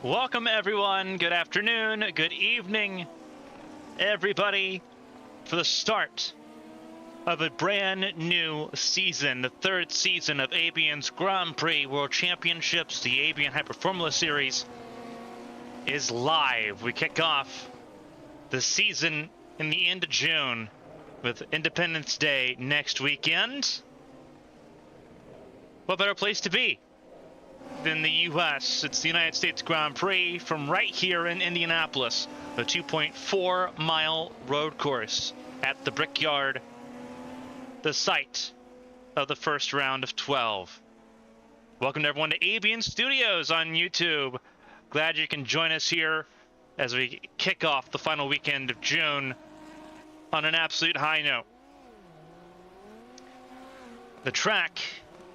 Welcome, everyone. Good afternoon, good evening, everybody, for the start of a brand new season, the third season of ABN's Grand Prix World Championships. The ABN Hyper Formula Series is live. We kick off the season in the end of June with Independence Day next weekend. What better place to be than the U.S.? It's the United States Grand Prix from right here in Indianapolis, a 2.4-mile road course at the Brickyard, the site of the first round of 12. Welcome to everyone to ABN Studios on YouTube. Glad you can join us here as we kick off the final weekend of June on an absolute high note. The track,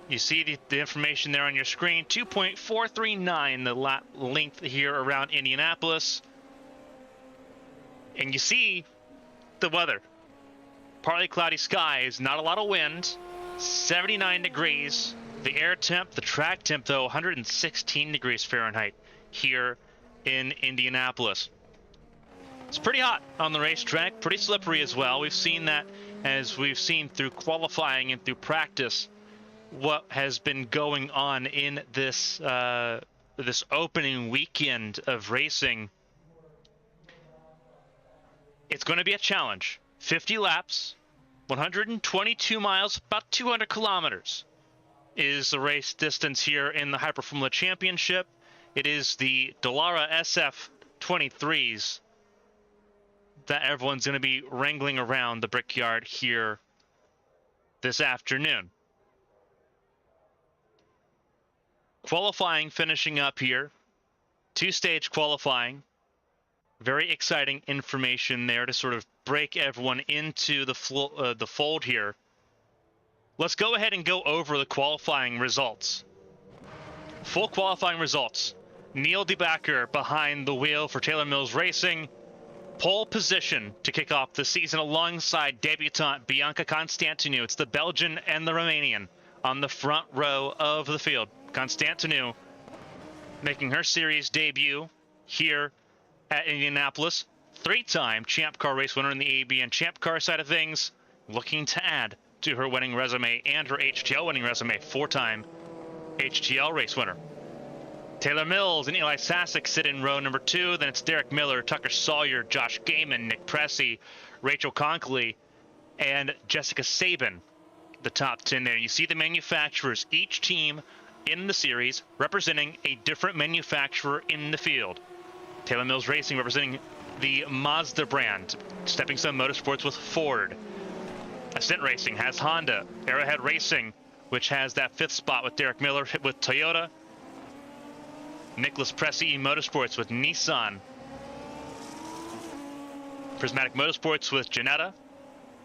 you see the information there on your screen, 2.439, the lap length here around Indianapolis. And you see the weather. Partly cloudy skies, not a lot of wind, 79 degrees. The air temp, the track temp though, 116 degrees Fahrenheit here in Indianapolis. It's pretty hot on the racetrack, pretty slippery as well. We've seen that as we've seen through qualifying and through practice what has been going on in this this opening weekend of racing. It's going to be a challenge. 50 laps, 122 miles, about 200 kilometers is the race distance here in the Hyper Formula Championship. It is the Dallara SF23s that everyone's going to be wrangling around the Brickyard here this afternoon. Qualifying finishing up here. Two-stage qualifying. Very exciting information there to sort of break everyone into the fold here. Let's go ahead and go over the qualifying results. Full qualifying results. Neil DeBacker behind the wheel for Taylor Mills Racing. Pole position to kick off the season alongside debutante Bianca Constantinou. It's the Belgian and the Romanian on the front row of the field. Constantinou making her series debut here at Indianapolis. Three-time Champ Car race winner in the ABN Champ Car side of things, looking to add to her winning resume and her HTL winning resume. Four-time HTL race winner. Taylor Mills and Eli Sasek sit in row number 2. Then it's Derek Miller, Tucker Sawyer, Josh Gaiman, Nick Pressey, Rachel Conkley, and Jessica Sabin. The top 10 there. You see the manufacturers, each team in the series representing a different manufacturer in the field. Taylor Mills Racing representing the Mazda brand. Stepping Stone Motorsports with Ford. Ascent Racing has Honda. Arrowhead Racing, which has that 5th spot with Derek Miller with Toyota. Nicholas Pressey Motorsports with Nissan. Prismatic Motorsports with Janetta.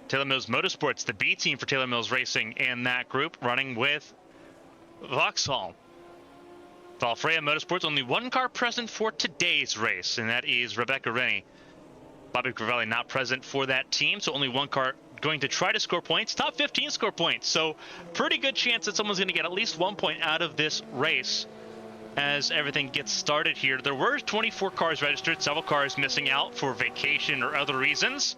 Taylor Mills Motorsports, the B team for Taylor Mills Racing in that group, running with Vauxhall. Valfreya Motorsports, only one car present for today's race, and that is Rebecca Rennie. Bobby Crivelli not present for that team, so only one car going to try to score points. Top 15 score points, so pretty good chance that someone's going to get at least 1 point out of this race as everything gets started here. There were 24 cars registered, several cars missing out for vacation or other reasons.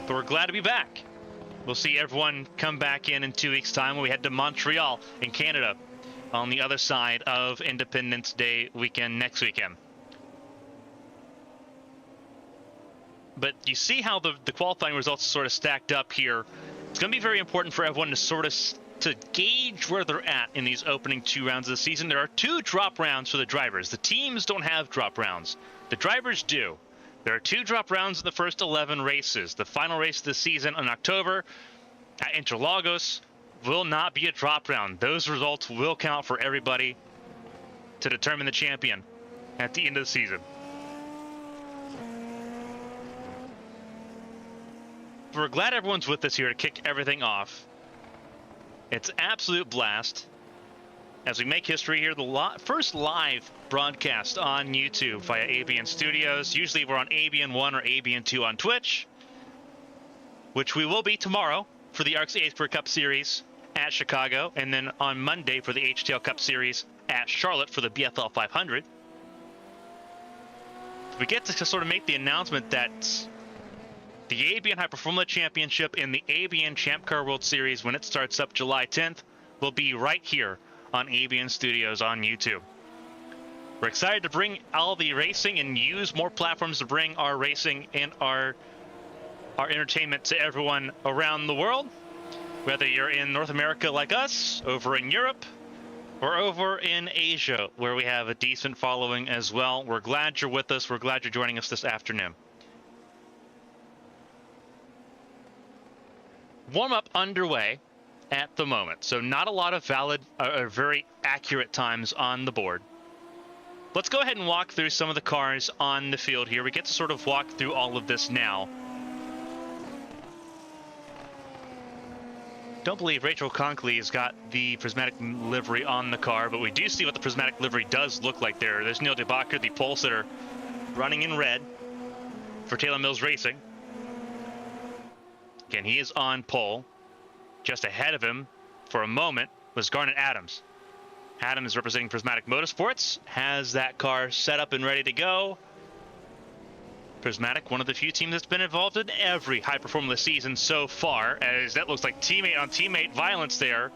But we're glad to be back. We'll see everyone come back in 2 weeks' time when we head to Montreal in Canada on the other side of Independence Day weekend next weekend. But you see how the qualifying results sort of stacked up here. It's going to be very important for everyone to sort of to gauge where they're at in these opening 2 rounds of the season. There are 2 drop rounds for the drivers. The teams don't have drop rounds. The drivers do. There are 2 drop rounds in the first 11 races. The final race of the season in October at Interlagos will not be a drop round. Those results will count for everybody to determine the champion at the end of the season. We're glad everyone's with us here to kick everything off. It's an absolute blast as we make history here. The first live broadcast on YouTube via ABN Studios. Usually we're on ABN 1 or ABN 2 on Twitch, which we will be tomorrow for the ARCS 8th Cup Series at Chicago, and then on Monday for the HTL Cup Series at Charlotte for the BFL 500. We get to sort of make the announcement that the ABN Hyper Formula Championship and the ABN Champ Car World Series, when it starts up July 10th, will be right here on ABN Studios on YouTube. We're excited to bring all the racing and use more platforms to bring our racing and our entertainment to everyone around the world, whether you're in North America like us, over in Europe, or over in Asia, where we have a decent following as well. We're glad you're with us. We're glad you're joining us this afternoon. Warm-up underway at the moment, so not a lot of valid or very accurate times on the board. Let's go ahead and walk through some of the cars on the field here. We get to sort of walk through all of this now. Don't believe Rachel Conkley has got the prismatic livery on the car, but we do see what the prismatic livery does look like there. There's Neil DeBacher, the pole sitter, running in red for Taylor Mills Racing. Again, he is on pole. Just ahead of him for a moment was Garnet Adams. Adams, representing Prismatic Motorsports, has that car set up and ready to go. Prismatic, one of the few teams that's been involved in every Hyper Formula season so far, as that looks like teammate on teammate violence there.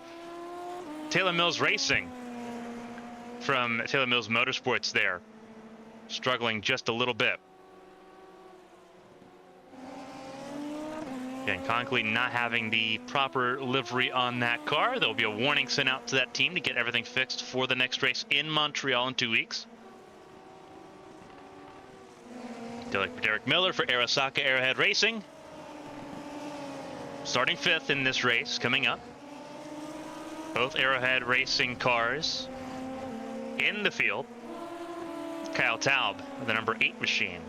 Taylor Mills Racing from Taylor Mills Motorsports there, struggling just a little bit. Again, Conkley not having the proper livery on that car. There will be a warning sent out to that team to get everything fixed for the next race in Montreal in 2 weeks. Derek Miller for Arasaka Arrowhead Racing, starting 5th in this race coming up. Both Arrowhead Racing cars in the field. Kyle Taub, the number 8 machine,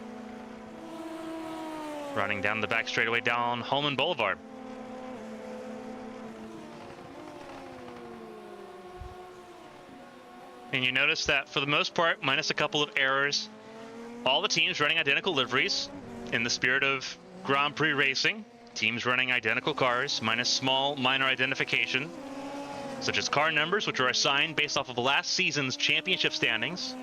running down the back straightaway down Holman Boulevard. And you notice that for the most part, minus a couple of errors, all the teams running identical liveries in the spirit of Grand Prix racing. Teams running identical cars, minus small minor identification, such as car numbers, which are assigned based off of last season's championship standings.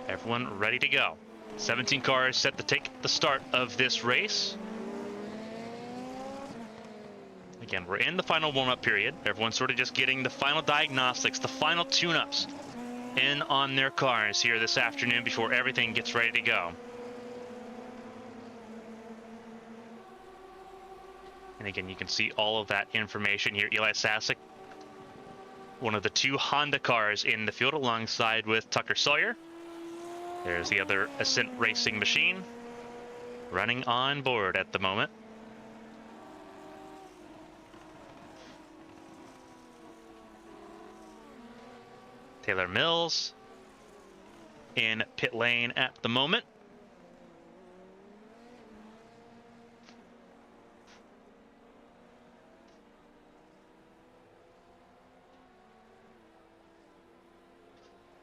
Everyone ready to go. 17 cars set to take the start of this race. Again, we're in the final warm-up period. Everyone's sort of just getting the final diagnostics, the final tune-ups in on their cars here this afternoon before everything gets ready to go. And again, you can see all of that information here. Eli Sasek, one of the 2 Honda cars in the field, alongside with Tucker Sawyer. There's the other Ascent Racing machine running on board at the moment. Taylor Mills in pit lane at the moment.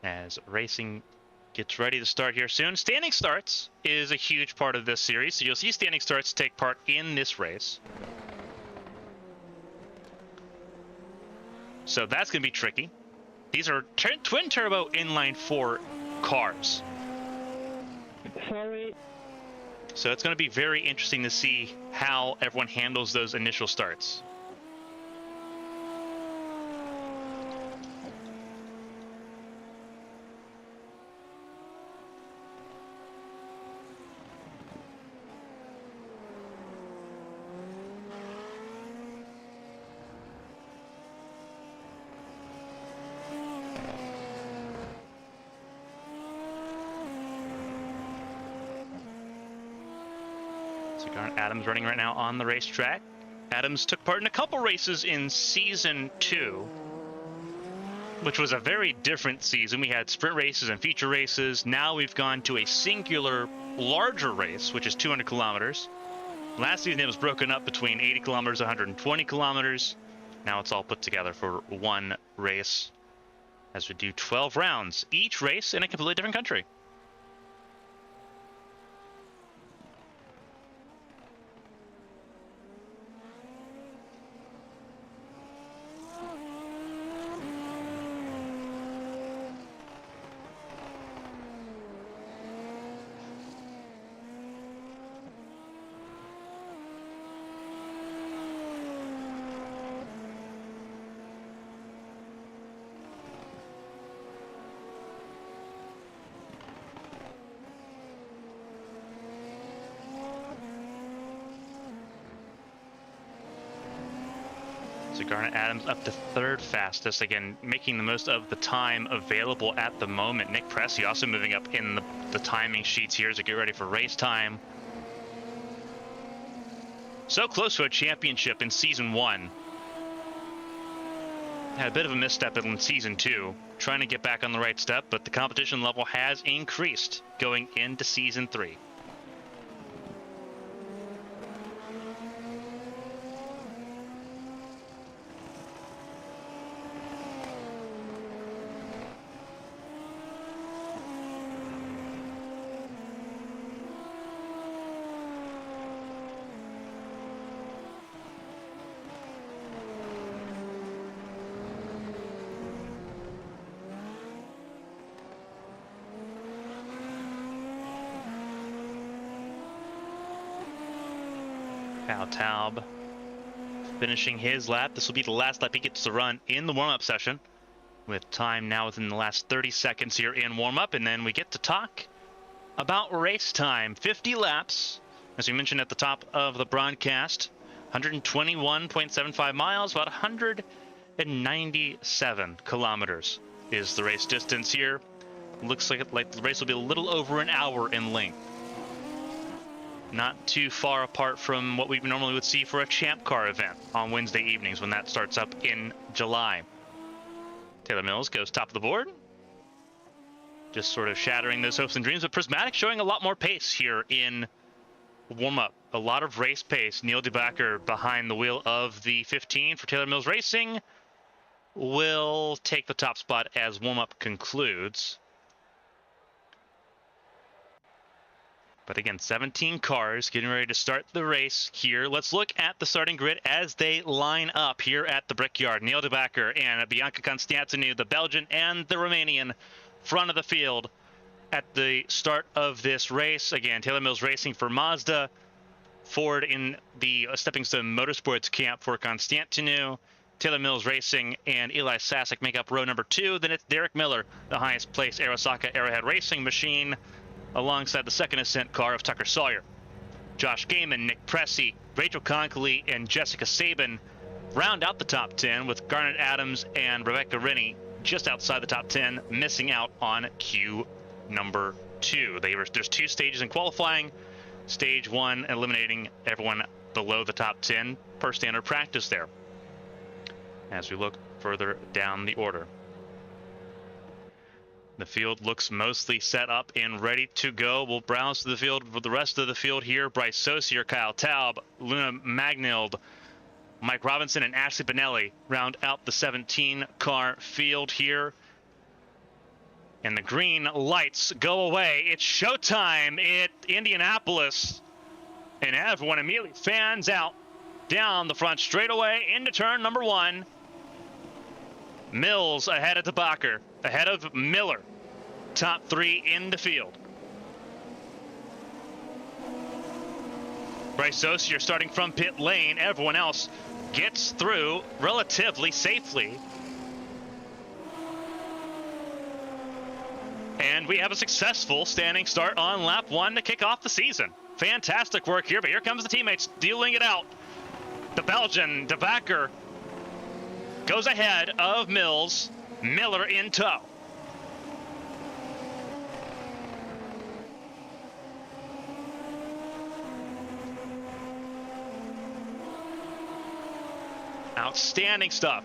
As racing gets ready to start here soon. Standing starts is a huge part of this series, so you'll see standing starts take part in this race. So that's going to be tricky. These are twin turbo inline 4 cars. Sorry. So it's going to be very interesting to see how everyone handles those initial starts. Adams running right now on the racetrack. Adams took part in a couple races in Season 2, which was a very different season. We had sprint races and feature races. Now we've gone to a singular, larger race, which is 200 kilometers. Last season it was broken up between 80 kilometers, 120 kilometers. Now it's all put together for one race, as we do 12 rounds, each race in a completely different country. So Garnet Adams up to third fastest, again, making the most of the time available at the moment. Nick Pressey also moving up in the timing sheets here as we get ready for race time. So close to a championship in Season 1. Had a bit of a misstep in Season 2, trying to get back on the right step, but the competition level has increased going into Season 3. Kyle Taub finishing his lap. This will be the last lap he gets to run in the warm-up session, with time now within the last 30 seconds here in warm-up, and then we get to talk about race time. 50 laps, as we mentioned at the top of the broadcast, 121.75 miles, about 197 kilometers is the race distance here. Looks like the race will be a little over an hour in length. Not too far apart from what we normally would see for a Champ Car event on Wednesday evenings when that starts up in July. Taylor Mills goes top of the board. Just sort of shattering those hopes and dreams, but Prismatic showing a lot more pace here in warm-up. A lot of race pace. Neil DeBacker behind the wheel of the 15 for Taylor Mills Racing will take the top spot as warm-up concludes. But again, 17 cars getting ready to start the race here. Let's look at the starting grid as they line up here at the Brickyard. Neil DeBacker and Bianca Constantinou, the Belgian and the Romanian, front of the field at the start of this race. Again, Taylor Mills Racing for Mazda. Ford in the Stepping Stone Motorsports camp for Constantinou. Taylor Mills Racing and Eli Sasek make up row number 2. Then it's Derek Miller, the highest placed Arasaka Arrowhead Racing machine, alongside the second ascent car of Tucker Sawyer. Josh Gaiman, Nick Pressey, Rachel Conkley, and Jessica Sabin round out the top 10, with Garnet Adams and Rebecca Rennie just outside the top 10, missing out on Q number 2. There's 2 stages in qualifying. Stage 1 eliminating everyone below the top 10 per standard practice there. As we look further down the order, the field looks mostly set up and ready to go. We'll browse to the field for the rest of the field here. Bryce Saucier, Kyle Taub, Luna Magnild, Mike Robinson, and Ashley Benelli round out the 17-car field here. And the green lights go away. It's showtime at Indianapolis. And everyone immediately fans out down the front straightaway into turn number 1. Mills ahead of DeBacker, ahead of Miller. Top 3 in the field. Bryce Saucier starting from pit lane. Everyone else gets through relatively safely. And we have a successful standing start on lap 1 to kick off the season. Fantastic work here, but here comes the teammates dealing it out. The Belgian, DeBacker, goes ahead of Mills. Miller in tow. Outstanding stuff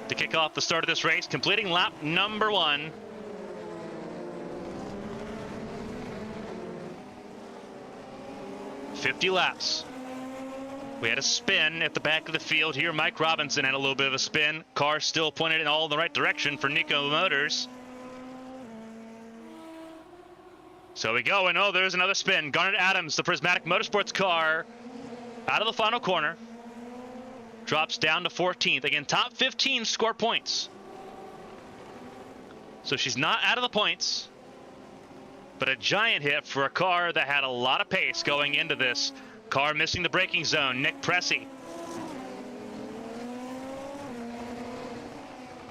to kick off the start of this race, completing lap number 1. "50 laps. We had a spin at the back of the field here. Mike Robinson had a little bit of a spin. Car still pointed in all the right direction for Nico Motors. So we go, and oh, there's another spin. Garnet Adams, the Prismatic Motorsports car, out of the final corner. Drops down to 14th. Again, top 15 score points. So she's not out of the points, but a giant hit for a car that had a lot of pace going into this. Car missing the braking zone. Nick Pressey.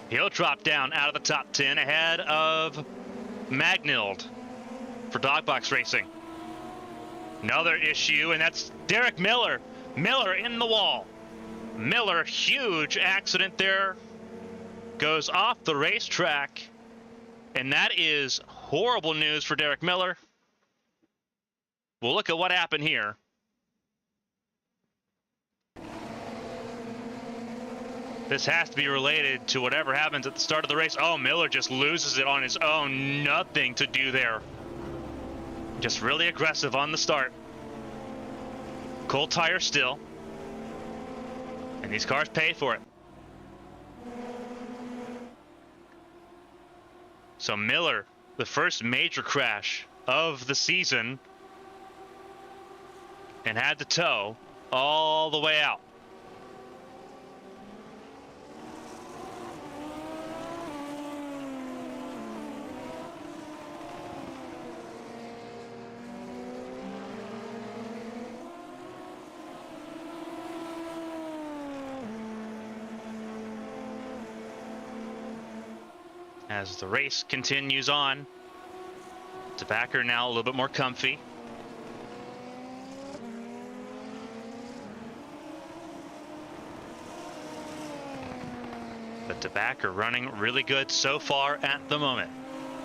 He'll drop down out of the top 10 ahead of Magnild for Dogbox Racing. Another issue, and that's Derek Miller. Miller in the wall. Miller, huge accident there. Goes off the racetrack. And that is horrible news for Derek Miller. We'll look at what happened here. This has to be related to whatever happens at the start of the race. Oh, Miller just loses it on his own. Nothing to do there. Just really aggressive on the start. Cold tire still. And these cars pay for it. So Miller, the first major crash of the season, and had to tow all the way out. As the race continues on, DeBacker now a little bit more comfy. But DeBacker running really good so far at the moment.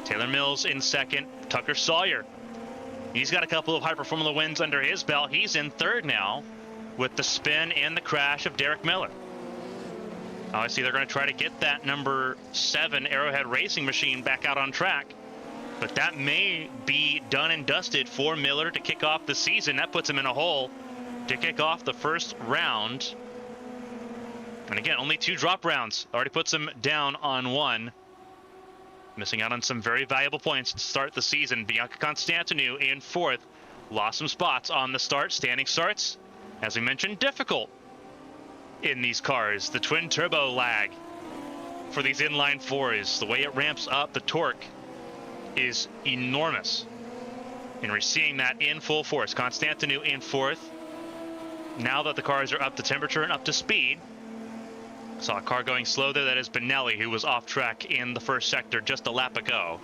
Taylor Mills in second. Tucker Sawyer, he's got a couple of Hyper Formula wins under his belt. He's in third now with the spin and the crash of Derek Miller. Obviously, they're going to try to get that number 7 Arrowhead Racing machine back out on track. But that may be done and dusted for Miller to kick off the season. That puts him in a hole to kick off the first round. And again, only 2 drop rounds. Already puts him down on 1. Missing out on some very valuable points to start the season. Bianca Constantinou in 4th. Lost some spots on the start. Standing starts, as we mentioned, difficult in these cars. The twin turbo lag for these inline 4s, the way it ramps up the torque is enormous. And we're seeing that in full force. Constantinou in 4th. Now that the cars are up to temperature and up to speed. Saw a car going slow there. That is Benelli, who was off track in the first sector just a lap ago.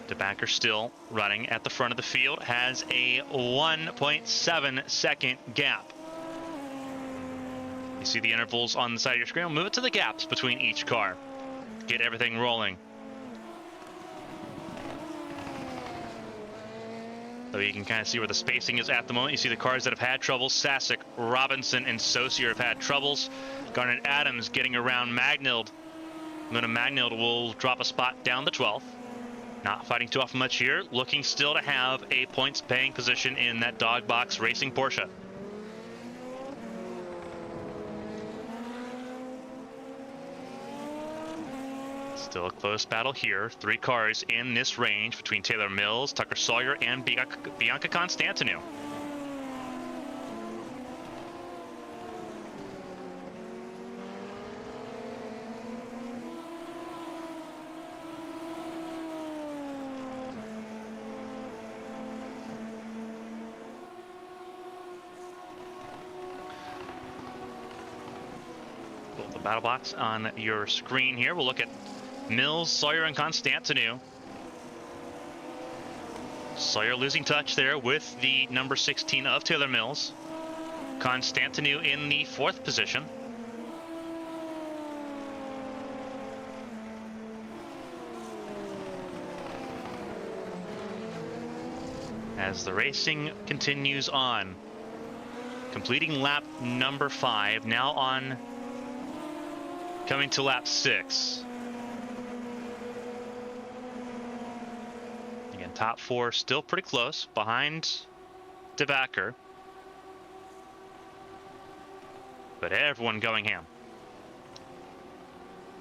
DeBacker still running at the front of the field, has a 1.7 second gap. You see the intervals on the side of your screen. We'll move it to the gaps between each car. Get everything rolling. So you can kind of see where the spacing is at the moment. You see the cars that have had troubles. Sasic, Robinson, and Saucier have had troubles. Garnet Adams getting around Magnild. Magnild will drop a spot down the 12th. Not fighting too often much here. Looking still to have a points-paying position in that dog box racing Porsche. Still a close battle here. 3 cars in this range between Taylor Mills, Tucker Sawyer, and Bianca Constantinou. The battle box on your screen here. We'll look at Mills, Sawyer, and Constantinou. Sawyer losing touch there with the number 16 of Taylor Mills. Constantinou in the 4th position. As the racing continues on. Completing lap number 5, now on coming to lap 6. Again, top 4 still pretty close behind DeBacker. But everyone going ham.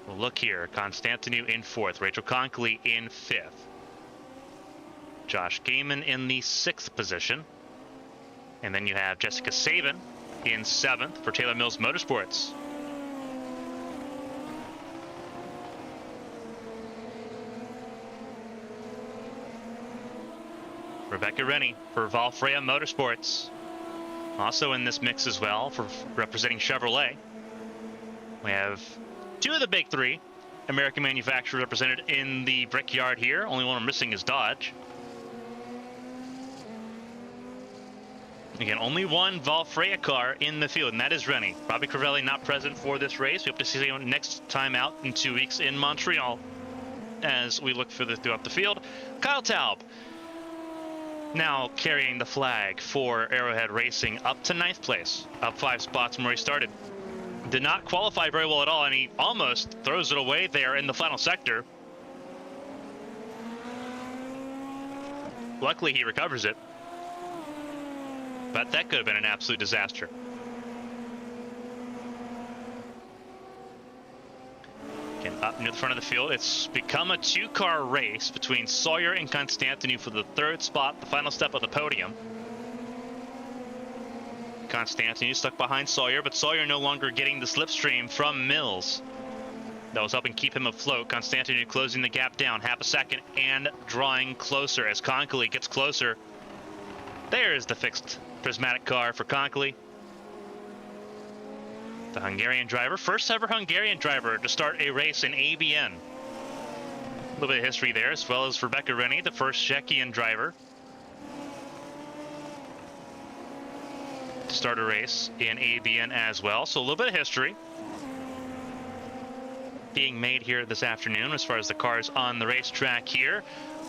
We'll look here. Constantinou in 4th. Rachel Conkley in 5th. Josh Gaiman in the 6th position. And then you have Jessica Saban in 7th for Taylor Mills Motorsports. Rebecca Rennie for Valfreya Motorsports. Also in this mix as well for representing Chevrolet. We have 2 of the big 3 American manufacturers represented in the Brickyard here. Only one we're missing is Dodge. Again, only one Valfreya car in the field, and that is Rennie. Robbie Crivelli not present for this race. We hope to see him next time out in 2 weeks in Montreal as we look further throughout the field. Kyle Taub now carrying the flag for Arrowhead Racing up to 9th place, up 5 spots from where he started. Did not qualify very well at all, and he almost throws it away there in the final sector. Luckily, he recovers it. But that could have been an absolute disaster. Again, up near the front of the field, it's become a 2-car race between Sawyer and Constantinu for the 3rd spot, the final step of the podium. Constantinu stuck behind Sawyer, but Sawyer no longer getting the slipstream from Mills. That was helping keep him afloat. Constantinu closing the gap down, half a second, and drawing closer as Conkley gets closer. There's the fixed prismatic car for Conkley. The Hungarian driver, first ever Hungarian driver to start a race in ABN. A little bit of history there, as well as Rebecca Rennie, the first Czechian driver to start a race in ABN as well. So a little bit of history being made here this afternoon as far as the cars on the racetrack here.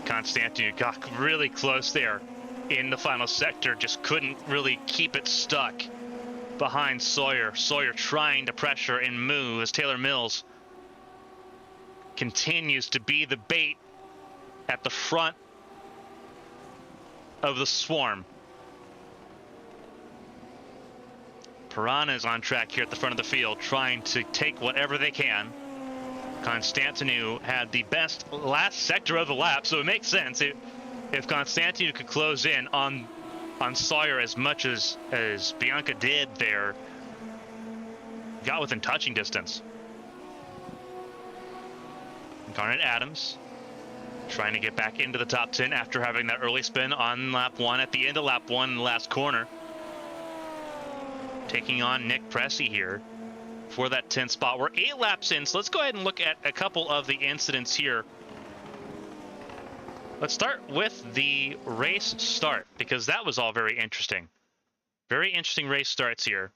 Constantinu got really close there in the final sector, just couldn't really keep it stuck behind Sawyer. Sawyer trying to pressure and move as Taylor Mills continues to be the bait at the front of the swarm. Piranha is on track here at the front of the field, trying to take whatever they can. Constantinu had the best last sector of the lap, so it makes sense. If Constantinu could close in on Sawyer as much as Bianca did there, got within touching distance. Garnet Adams trying to get back into the top 10 after having that early spin on lap 1 at the end of lap 1 in the last corner. Taking on Nick Pressey here for that 10th spot. We're 8 laps in, so let's go ahead and look at a couple of the incidents here. Let's start with the race start, because that was all very interesting. Very interesting race starts here.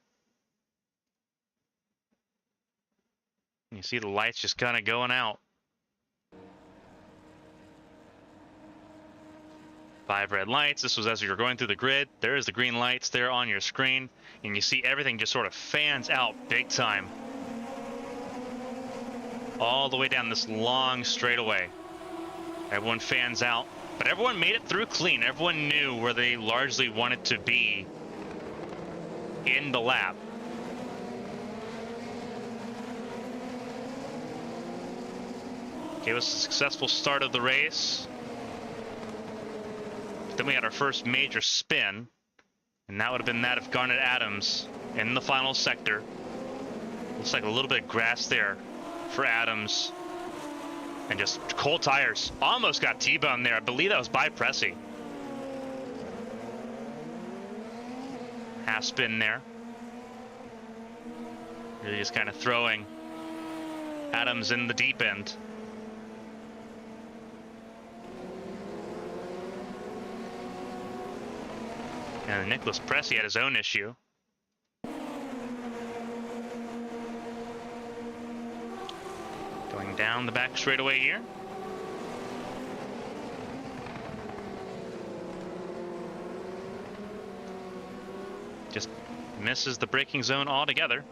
You see the lights just kind of going out. 5 red lights. This was as you were going through the grid. There's the green lights there on your screen, and you see everything just sort of fans out big time. All the way down this long straightaway. Everyone fans out, but everyone made it through clean. Everyone knew where they largely wanted to be in the lap. Gave us a successful start of the race. Then we had our first major spin, and that would have been that of Garnet Adams in the final sector. Looks like a little bit of grass there for Adams. And just cold tires. Almost got T-boned there. I believe that was by Pressey. Half spin there. Really just kind of throwing Adams in the deep end. And Nicholas Pressey had his own issue. Going down the back straightaway here. Just misses the braking zone altogether.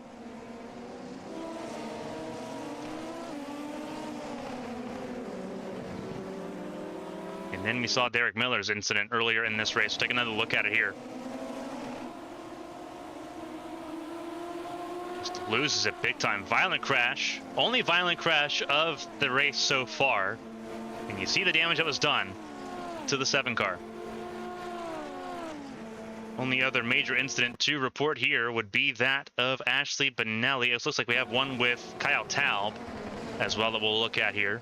And then we saw Derek Miller's incident earlier in this race. Take another look at it here. Just loses it big time. Violent crash. Only violent crash of the race so far. And you see the damage that was done to the 7 car. Only other major incident to report here would be that of Ashley Benelli. It looks like we have one with Kyle Taub as well that we'll look at here.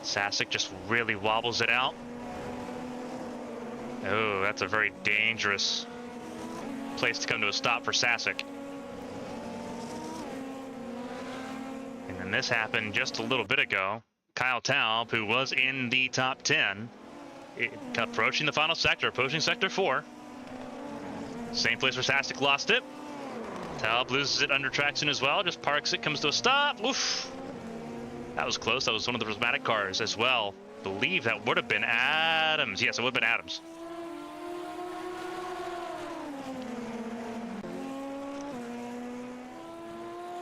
Sasek just really wobbles it out. Oh, that's a very dangerous place to come to a stop for Sasek. And then this happened just a little bit ago. Kyle Taub, who was in the top 10, approaching the final sector, approaching sector 4. Same place where Sasek lost it. Taub loses it under traction as well, just parks it, comes to a stop. Oof. That was close. That was one of the prismatic cars as well. I believe that would have been Adams. Yes, it would have been Adams.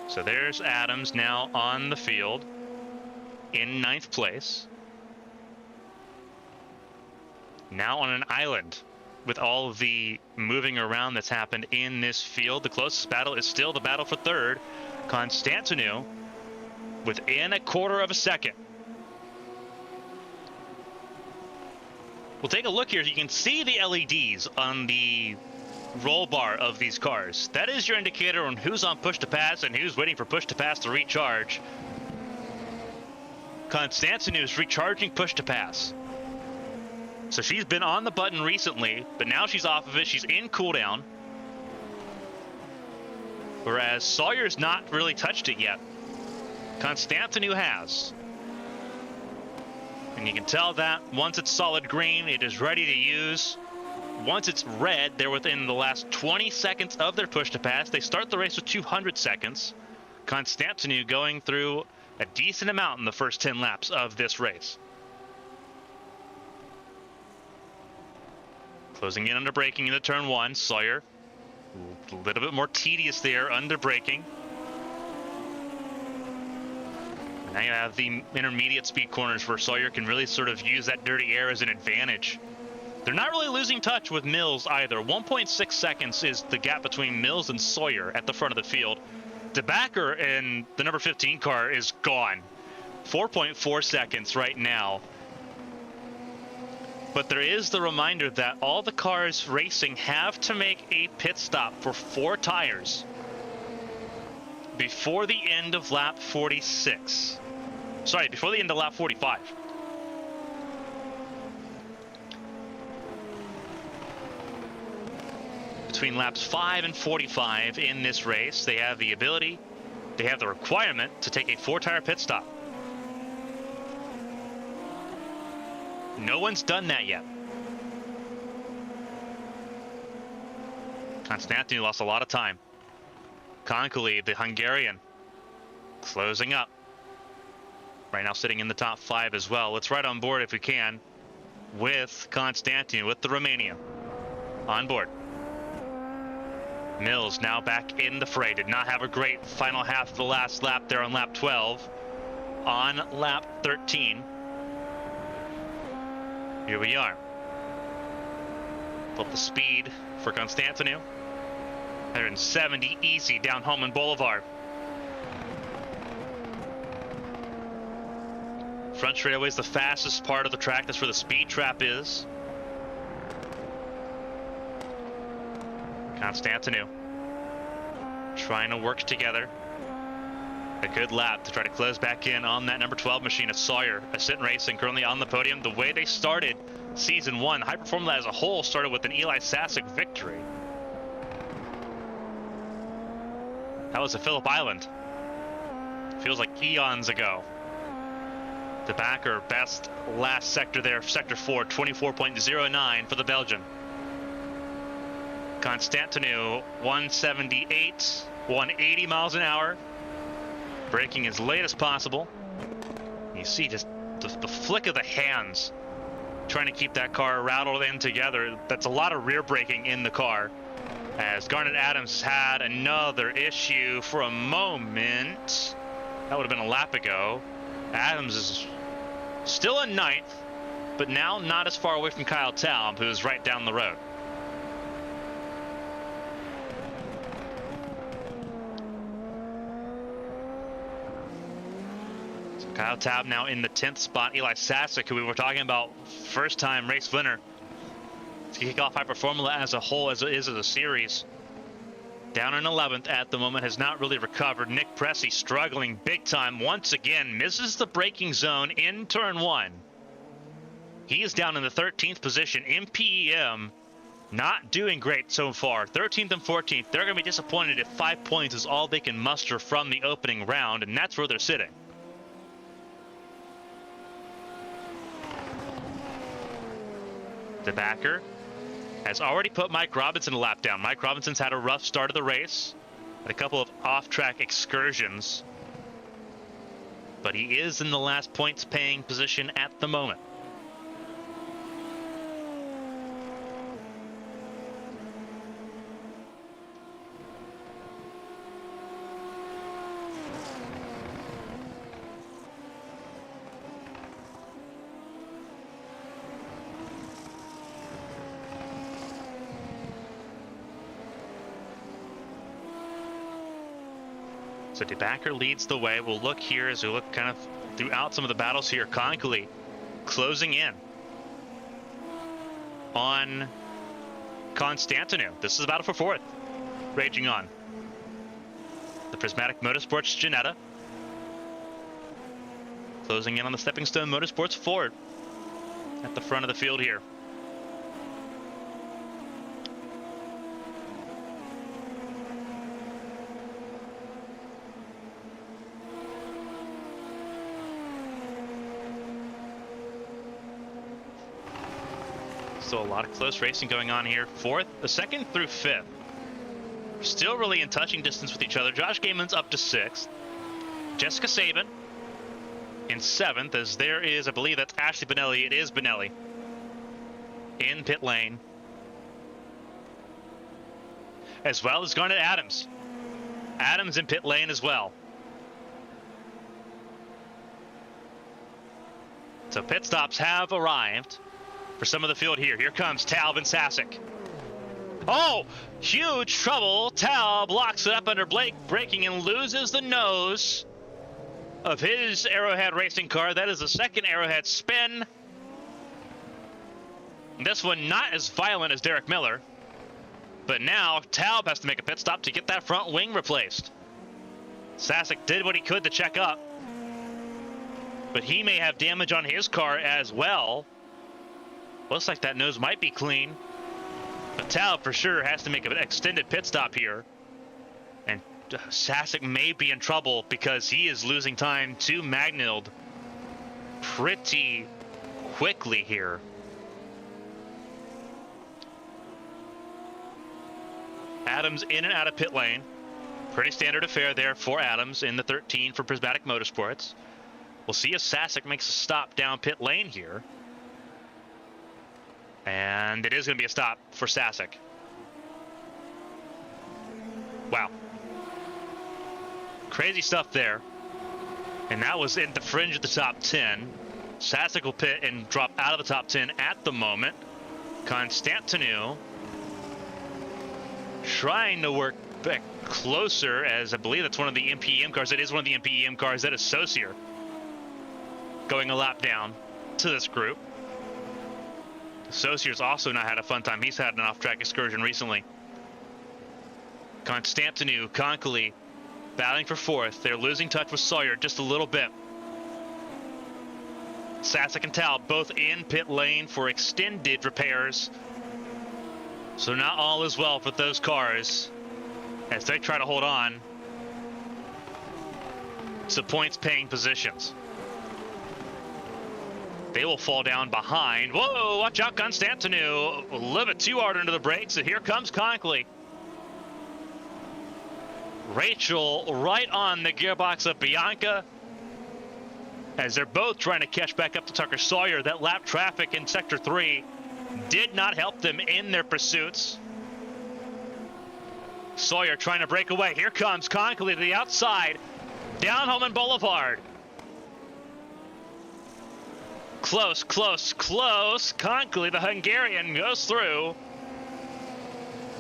So there's Adams now on the field in 9th place. Now on an island with all of the moving around that's happened in this field. The closest battle is still the battle for 3rd. Constantinu within a quarter of a second. We'll take a look here. You can see the LEDs on the roll bar of these cars. That is your indicator on who's on push to pass and who's waiting for push to pass to recharge. Constantinu is recharging push to pass. So she's been on the button recently, but now she's off of it. She's in cooldown. Whereas Sawyer's not really touched it yet. Constantinu has. And you can tell that once it's solid green, it is ready to use. Once it's red, they're within the last 20 seconds of their push to pass. They start the race with 200 seconds. Constantinu going through a decent amount in the first 10 laps of this race. Closing in under braking into turn 1. Sawyer, a little bit more tedious there under braking. Now you have the intermediate speed corners where Sawyer can really sort of use that dirty air as an advantage. They're not really losing touch with Mills either. 1.6 seconds is the gap between Mills and Sawyer at the front of the field. DeBacker in the number 15 car is gone. 4.4 seconds right now. But there is the reminder that all the cars racing have to make a pit stop for 4 tires before the end of lap 46. Sorry, before the end of lap 45. Between laps 5 and 45 in this race, they have the ability, they have the requirement to take a 4-tire pit stop. No one's done that yet. Constantinu lost a lot of time. Konkoli, the Hungarian, closing up. Right now sitting in the top 5 as well. Let's ride on board if we can with Constantinu, with the Romanian on board. Mills now back in the fray. Did not have a great final half of the last lap there on lap 12. On lap 13. Here we are. Pull up the speed for Constantinu. 170 easy down Holman Boulevard. Front straightaway is the fastest part of the track. That's where the speed trap is. Constantinu trying to work together. A good lap to try to close back in on that number 12 machine of Sawyer. Ascent Racing currently on the podium. The way they started season 1, Hyper Formula as a whole started with an Eli Sasek victory. That was at Phillip Island. Feels like eons ago. The backer, best last sector there, sector 4, 24.09 for the Belgian. Constantinu, 178, 180 miles an hour. Braking as late as possible. You see just the flick of the hands trying to keep that car rattled in together. That's a lot of rear braking in the car. As Garnet Adams had another issue for a moment. That would have been a lap ago. Adams is still in 9th, but now not as far away from Kyle Taub, who's right down the road. So Kyle Taub now in the 10th spot. Eli Sasek, who we were talking about, first-time race winner to kick off Hyper Formula as a whole, as it is as a series. Down in 11th at the moment, has not really recovered. Nick Pressey struggling big time once again, misses the braking zone in turn 1. He is down in the 13th position in PEM, not doing great so far. 13th and 14th, they're going to be disappointed if 5 points is all they can muster from the opening round, and that's where they're sitting. The backer has already put Mike Robinson a lap down. Mike Robinson's had a rough start of the race, had a couple of off-track excursions, but he is in the last points-paying position at the moment. So DeBacker leads the way. We'll look here as we look kind of throughout some of the battles here. Conkley closing in on Constantinu. This is a battle for fourth, raging on. The Prismatic Motorsports Sienna closing in on the Stepping Stone Motorsports Ford at the front of the field here. So a lot of close racing going on here. Second through fifth, still really in touching distance with each other. Josh Gayman's up to sixth. Jessica Saban in seventh, as there is, I believe that's Ashley Benelli. It is Benelli in pit lane, as well as Garnet Adams. Adams in pit lane as well. So pit stops have arrived for some of the field here. Here comes Taub and Sasek. Oh, huge trouble. Taub locks it up under braking and loses the nose of his Arrowhead racing car. That is the second Arrowhead spin. This one not as violent as Derek Miller, but now Taub has to make a pit stop to get that front wing replaced. Sasek did what he could to check up, but he may have damage on his car as well. Looks like that nose might be clean, but Taub for sure has to make an extended pit stop here. And Sasek may be in trouble because he is losing time to Magnild pretty quickly here. Adams in and out of pit lane. Pretty standard affair there for Adams in the 13 for Prismatic Motorsports. We'll see if Sasek makes a stop down pit lane here. And it is going to be a stop for Sasek. Wow. Crazy stuff there. And that was in the fringe of the top 10. Sasek will pit and drop out of the top 10 at the moment. Constantinu trying to work back closer, as I believe that's one of the MPEM cars. It is one of the MPEM cars. That is Saucier going a lap down to this group. Saucier's also not had a fun time. He's had an off-track excursion recently. Constantinu, Conkley battling for fourth. They're losing touch with Sawyer just a little bit. Sasek and Taub both in pit lane for extended repairs. So not all is well for those cars as they try to hold on to points-paying positions. They will fall down behind. Whoa, watch out, Constantinu. A little bit too hard into the brakes, and here comes Conkley. Rachel right on the gearbox of Bianca as they're both trying to catch back up to Tucker Sawyer. That lap traffic in Sector 3 did not help them in their pursuits. Sawyer trying to break away. Here comes Conkley to the outside, down Holman Boulevard. Close, close, close. Conkley, the Hungarian, goes through.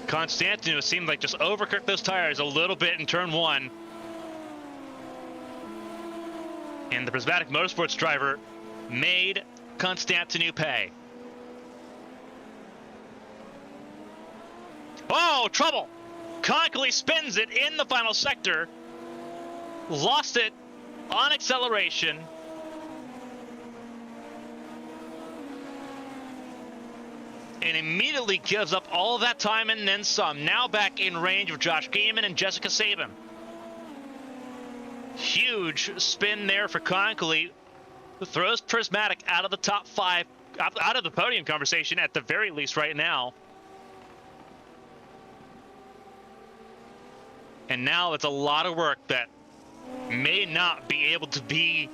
Constantinu seemed like just overcooked those tires a little bit in turn one. And the Prismatic Motorsports driver made Constantinu pay. Oh, trouble! Conkley spins it in the final sector. Lost it on acceleration. And immediately gives up all of that time and then some. Now back in range of Josh Gayman and Jessica Saban. Huge spin there for Conkley, who throws Prismatic out of the top 5 out of the podium conversation at the very least right now. And now it's a lot of work that may not be able to be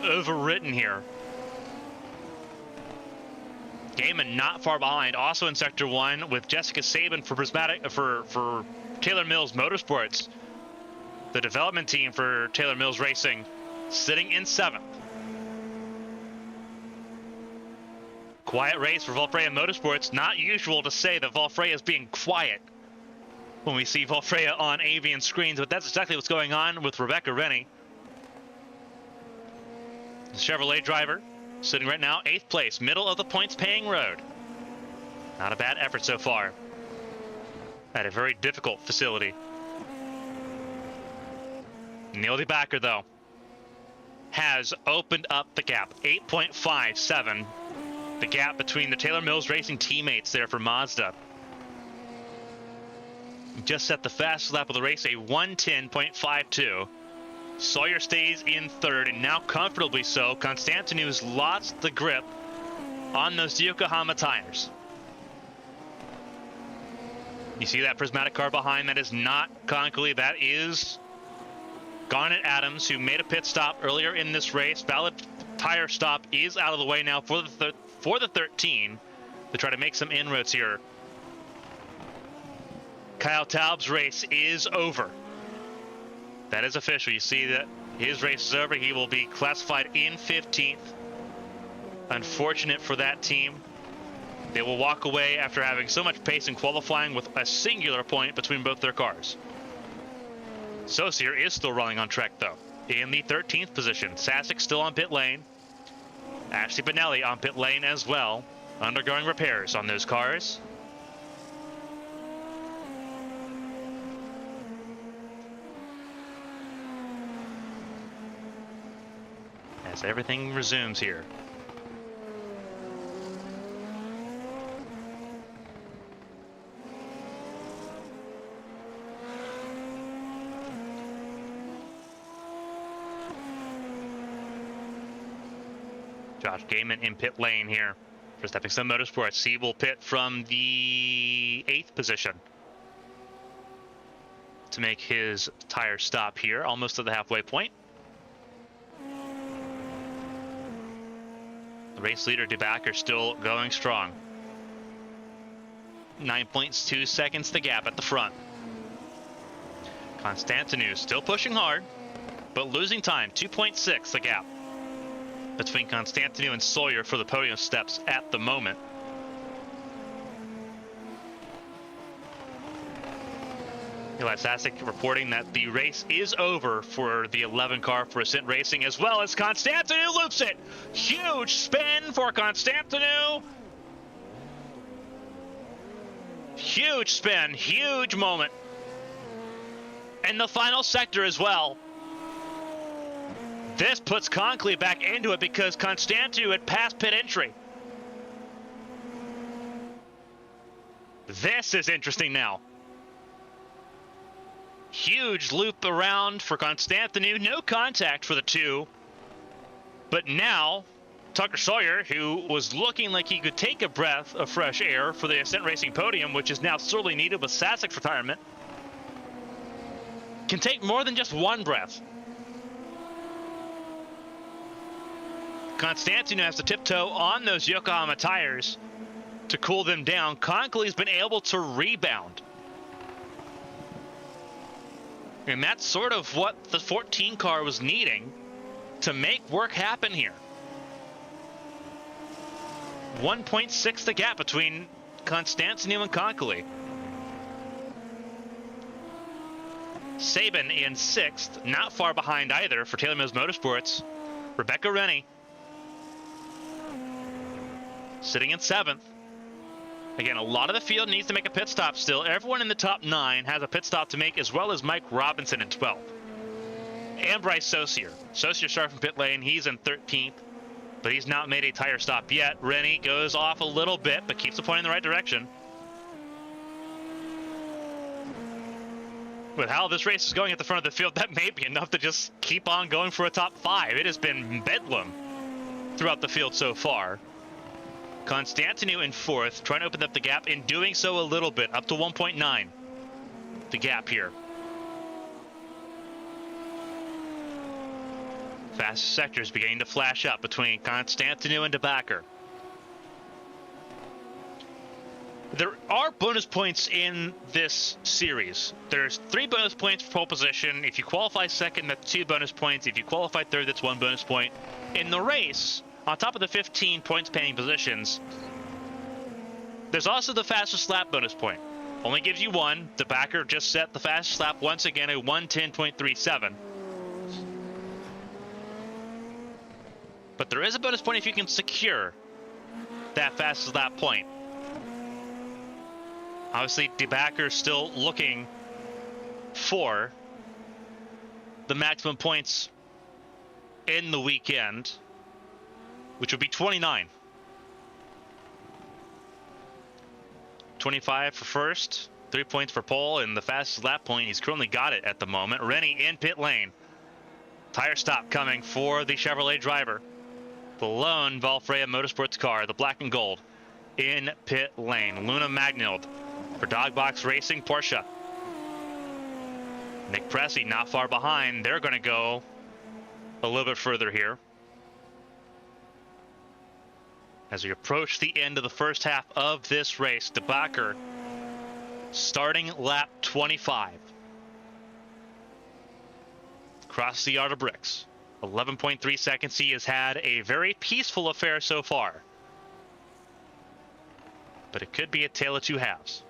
overwritten here. Gaiman not far behind, also in Sector 1 with Jessica Sabin for for Taylor Mills Motorsports. The development team for Taylor Mills Racing sitting in 7th. Quiet race for Valfreya Motorsports. Not usual to say that Valfreya is being quiet when we see Valfreya on ABN screens, but that's exactly what's going on with Rebecca Rennie. The Chevrolet driver sitting right now 8th place, middle of the points paying road. Not a bad effort so far at a very difficult facility. Neil DeBacker, though, has opened up the gap. 8.57, the gap between the Taylor Mills Racing teammates there for Mazda. Just set the fastest lap of the race, a 1:10.52. Sawyer stays in 3rd, and now comfortably so. Constantinou lost the grip on those Yokohama tires. You see that prismatic car behind? That is not Conkley. That is Garnet Adams, who made a pit stop earlier in this race. Valid tire stop is out of the way now for the 13 to try to make some inroads here. Kyle Taub's race is over. That is official. You see that his race is over. He will be classified in 15th. Unfortunate for that team. They will walk away after having so much pace in qualifying with a singular point between both their cars. Saucier is still running on track, though, in the 13th position. Sasek still on pit lane. Ashley Benelli on pit lane as well, undergoing repairs on those cars. As everything resumes here. Josh Gaiman in pit lane here for Stepping Stone Motorsports. He will pit from the 8th position to make his tire stop here, almost to the halfway point. The race leader, DeBacker, still going strong. 9.2 seconds the gap at the front. Constantinou still pushing hard, but losing time. 2.6 the gap between Constantinou and Sawyer for the podium steps at the moment. Eli Sasek reporting that the race is over for the 11 car for Ascent Racing, as well as Constantinou loops it. Huge spin for Constantinou. Huge spin, huge moment. And the final sector as well. This puts Conkley back into it because Constantinou had passed pit entry. This is interesting now. Huge loop around for Constantinou. No contact for the two. But now, Tucker Sawyer, who was looking like he could take a breath of fresh air for the Ascent Racing podium, which is now sorely needed with Sasek's retirement, can take more than just one breath. Constantinou has to tiptoe on those Yokohama tires to cool them down. Conkley's been able to rebound. And that's sort of what the 14 car was needing to make work happen here. 1.6 the gap between Constantinou and Conkley. Sabin in 6th, not far behind either for Taylor Mills Motorsports. Rebecca Rennie sitting in 7th. Again, a lot of the field needs to make a pit stop still. Everyone in the top 9 has a pit stop to make, as well as Mike Robinson in 12th. And Bryce Saucier. Saucier started from pit lane. He's in 13th, but he's not made a tire stop yet. Rennie goes off a little bit, but keeps the point in the right direction. With how this race is going at the front of the field, that may be enough to just keep on going for a top 5. It has been bedlam throughout the field so far. Constantinu in 4th, trying to open up the gap, in doing so a little bit, up to 1.9. The gap here. Fast sectors beginning to flash up between Constantinu and De Backer. There are bonus points in this series. There's 3 bonus points for pole position. If you qualify second, that's 2 bonus points. If you qualify third, that's 1 bonus point. In the race, on top of the 15 points paying positions, there's also the fastest lap bonus point. Only gives you 1. De Backer just set the fastest lap once again at 1:10.37. But there is a bonus point if you can secure that fastest lap point. Obviously, De Backer still looking for the maximum points in the weekend, which would be 29. 25 for first, 3 points for pole, and the fastest lap point, he's currently got it at the moment. Rennie in pit lane. Tire stop coming for the Chevrolet driver. The lone Valfreya Motorsports car, the black and gold, in pit lane. Luna Magnild for Dogbox Racing Porsche. Nick Pressey not far behind. They're going to go a little bit further here as we approach the end of the first half of this race. De Backer starting lap 25. Across the yard of bricks. 11.3 seconds. He has had a very peaceful affair so far, but it could be a tale of two halves.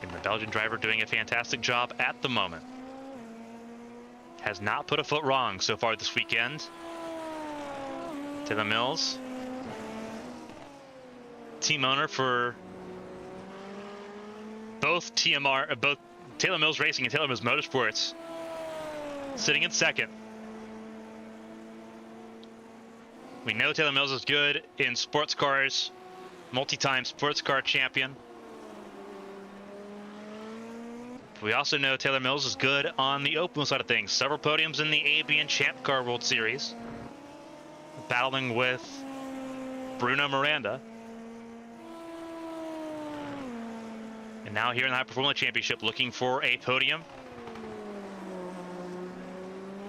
And the Belgian driver doing a fantastic job at the moment. Has not put a foot wrong so far this weekend. Taylor Mills, team owner for both Taylor Mills Racing and Taylor Mills Motorsports, sitting in second. We know Taylor Mills is good in sports cars, multi-time sports car champion. We also know Taylor Mills is good on the open side of things. Several podiums in the ABN Champ Car World Series, battling with Bruno Miranda. And now here in the Hyper Formula Championship, looking for a podium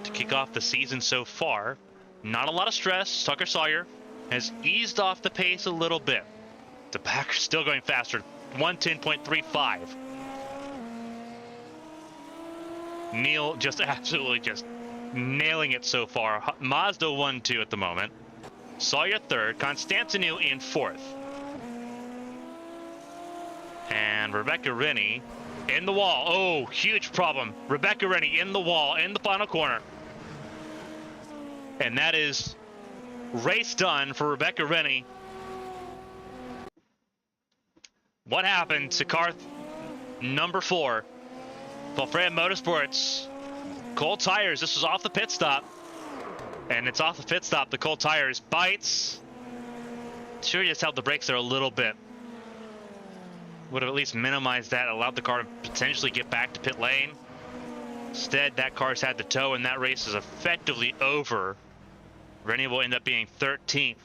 to kick off the season so far. Not a lot of stress. Tucker Sawyer has eased off the pace a little bit. De Backer still going faster, 1:10.35. Neil just absolutely just nailing it so far. Mazda 1-2 at the moment. Sawyer third. Constantinu in 4th. And Rebecca Rennie in the wall. Oh, huge problem. Rebecca Rennie in the wall in the final corner. And that is race done for Rebecca Rennie. What happened to car number 4? Valfreya Motorsports. Cold tires. This was off the pit stop. And it's off the pit stop. The cold tires bites. Sure, just held the brakes there a little bit. Would have at least minimized that, allowed the car to potentially get back to pit lane. Instead, that car's had the tow, and that race is effectively over. Rennie will end up being 13th.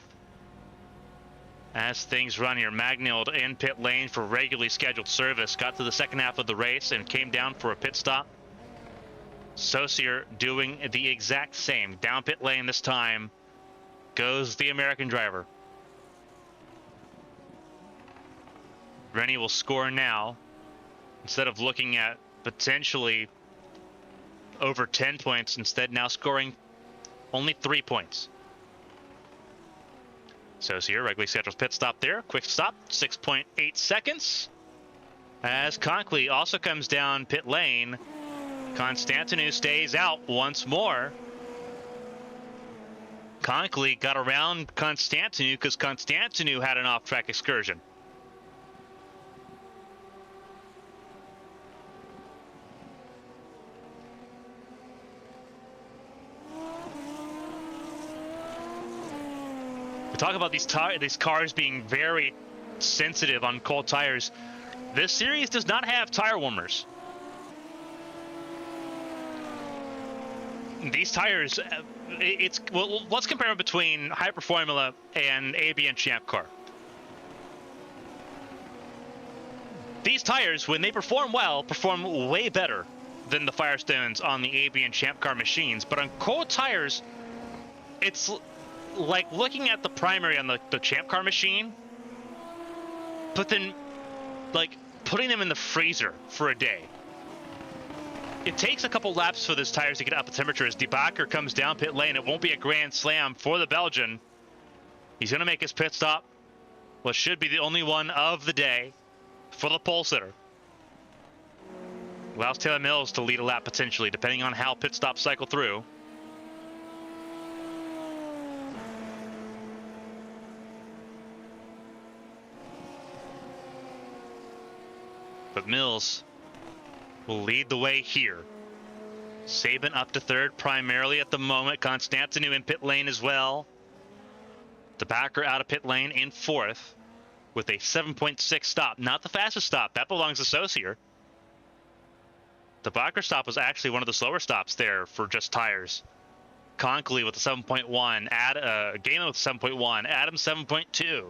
As things run here, Magnild in pit lane for regularly scheduled service. Got to the second half of the race and came down for a pit stop. Saucier doing the exact same. Down pit lane this time goes the American driver. Rennie will score now, instead of looking at potentially over 10 points, instead now scoring only 3 points. So here, regularly scheduled pit stop there. Quick stop, 6.8 seconds. As Conkley also comes down pit lane. Constantinu stays out once more. Conkley got around Constantinu because Constantinu had an off-track excursion. We talk about these cars being very sensitive on cold tires. This series does not have tire warmers. These tires, well, let's compare it between Hyper Formula and ABN Champ Car. These tires, when they perform well, perform way better than the Firestones on the ABN Champ Car machines. But on cold tires, it's like looking at the primary on the Champ Car machine, but then like putting them in the freezer for a day. It takes a couple laps for those tires to get up to temperature. As De Backer comes down pit lane, it won't be a grand slam for the Belgian. He's going to make his pit stop. What should be the only one of the day for the pole sitter. Allows Taylor Mills to lead a lap potentially, depending on how pit stops cycle through. But Mills will lead the way here. Sabin up to third primarily at the moment. Constantinu in pit lane as well. De Backer out of pit lane in fourth with a 7.6 stop. Not the fastest stop. That belongs to Saucier. The Backer stop was actually one of the slower stops there for just tires. Conkley with a 7.1. Galen with a 7.1. Adam 7.2.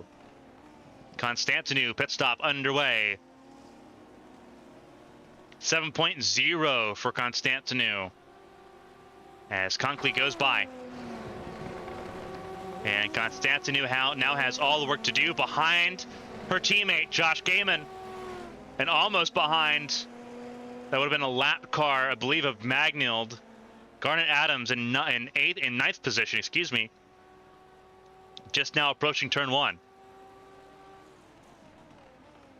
Constantinu pit stop underway. 7.0 for Constantinu as Conkley goes by. And Constantinu now has all the work to do behind her teammate, Josh Gaiman. And almost behind, that would have been a lap car, I believe, of Magnild. Garnet Adams in ninth position, excuse me. Just now approaching turn one.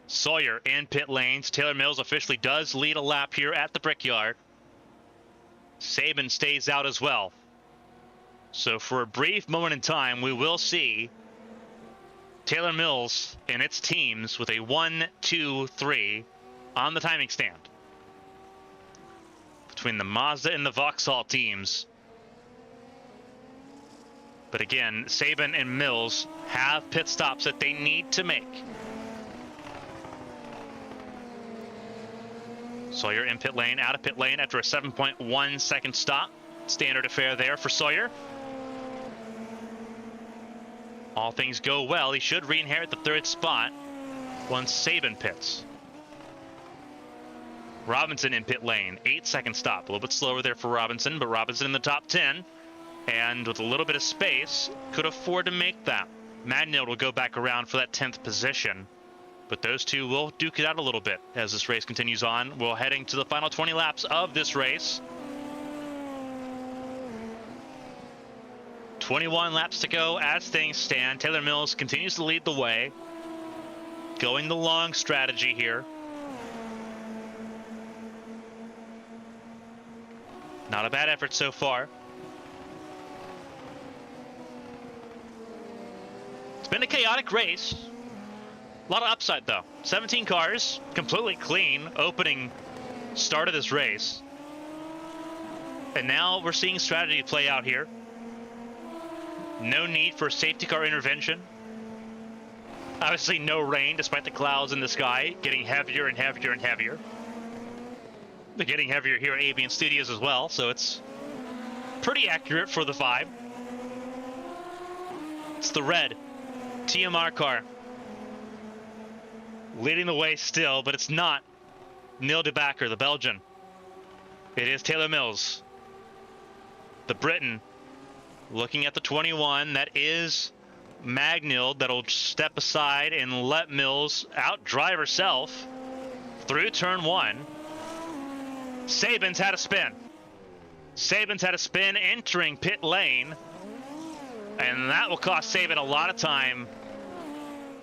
Sawyer in pit lanes. Taylor Mills officially does lead a lap here at the Brickyard. Sabin stays out as well. So for a brief moment in time, we will see Taylor Mills and its teams with a 1, 2, 3 on the timing stand. Between the Mazda and the Vauxhall teams. But again, Sabin and Mills have pit stops that they need to make. Sawyer in pit lane, out of pit lane after a 7.1 second stop. Standard affair there for Sawyer. All things go well, he should re-inherit the third spot once Sabin pits. Robinson in pit lane, 8-second stop. A little bit slower there for Robinson, but Robinson in the top 10. And with a little bit of space, could afford to make that. Magnild will go back around for that 10th position. But those two will duke it out a little bit as this race continues on. We're heading to the final 20 laps of this race. 21 laps to go as things stand. Taylor Mills continues to lead the way. Going the long strategy here. Not a bad effort so far. It's been a chaotic race. A lot of upside, though. 17 cars, completely clean opening start of this race. And now we're seeing strategy play out here. No need for safety car intervention. Obviously no rain, despite the clouds in the sky getting heavier and heavier and heavier. They're getting heavier here at ABN Studios as well, so it's pretty accurate for the vibe. It's the red TMR car. Leading the way still, but it's not Neil De Backer, the Belgian. It is Taylor Mills, the Briton, looking at the 21. That is Magnild. That'll step aside and let Mills outdrive herself through turn one. Sabin's had a spin. Sabin's had a spin entering pit lane, and that will cost Sabin a lot of time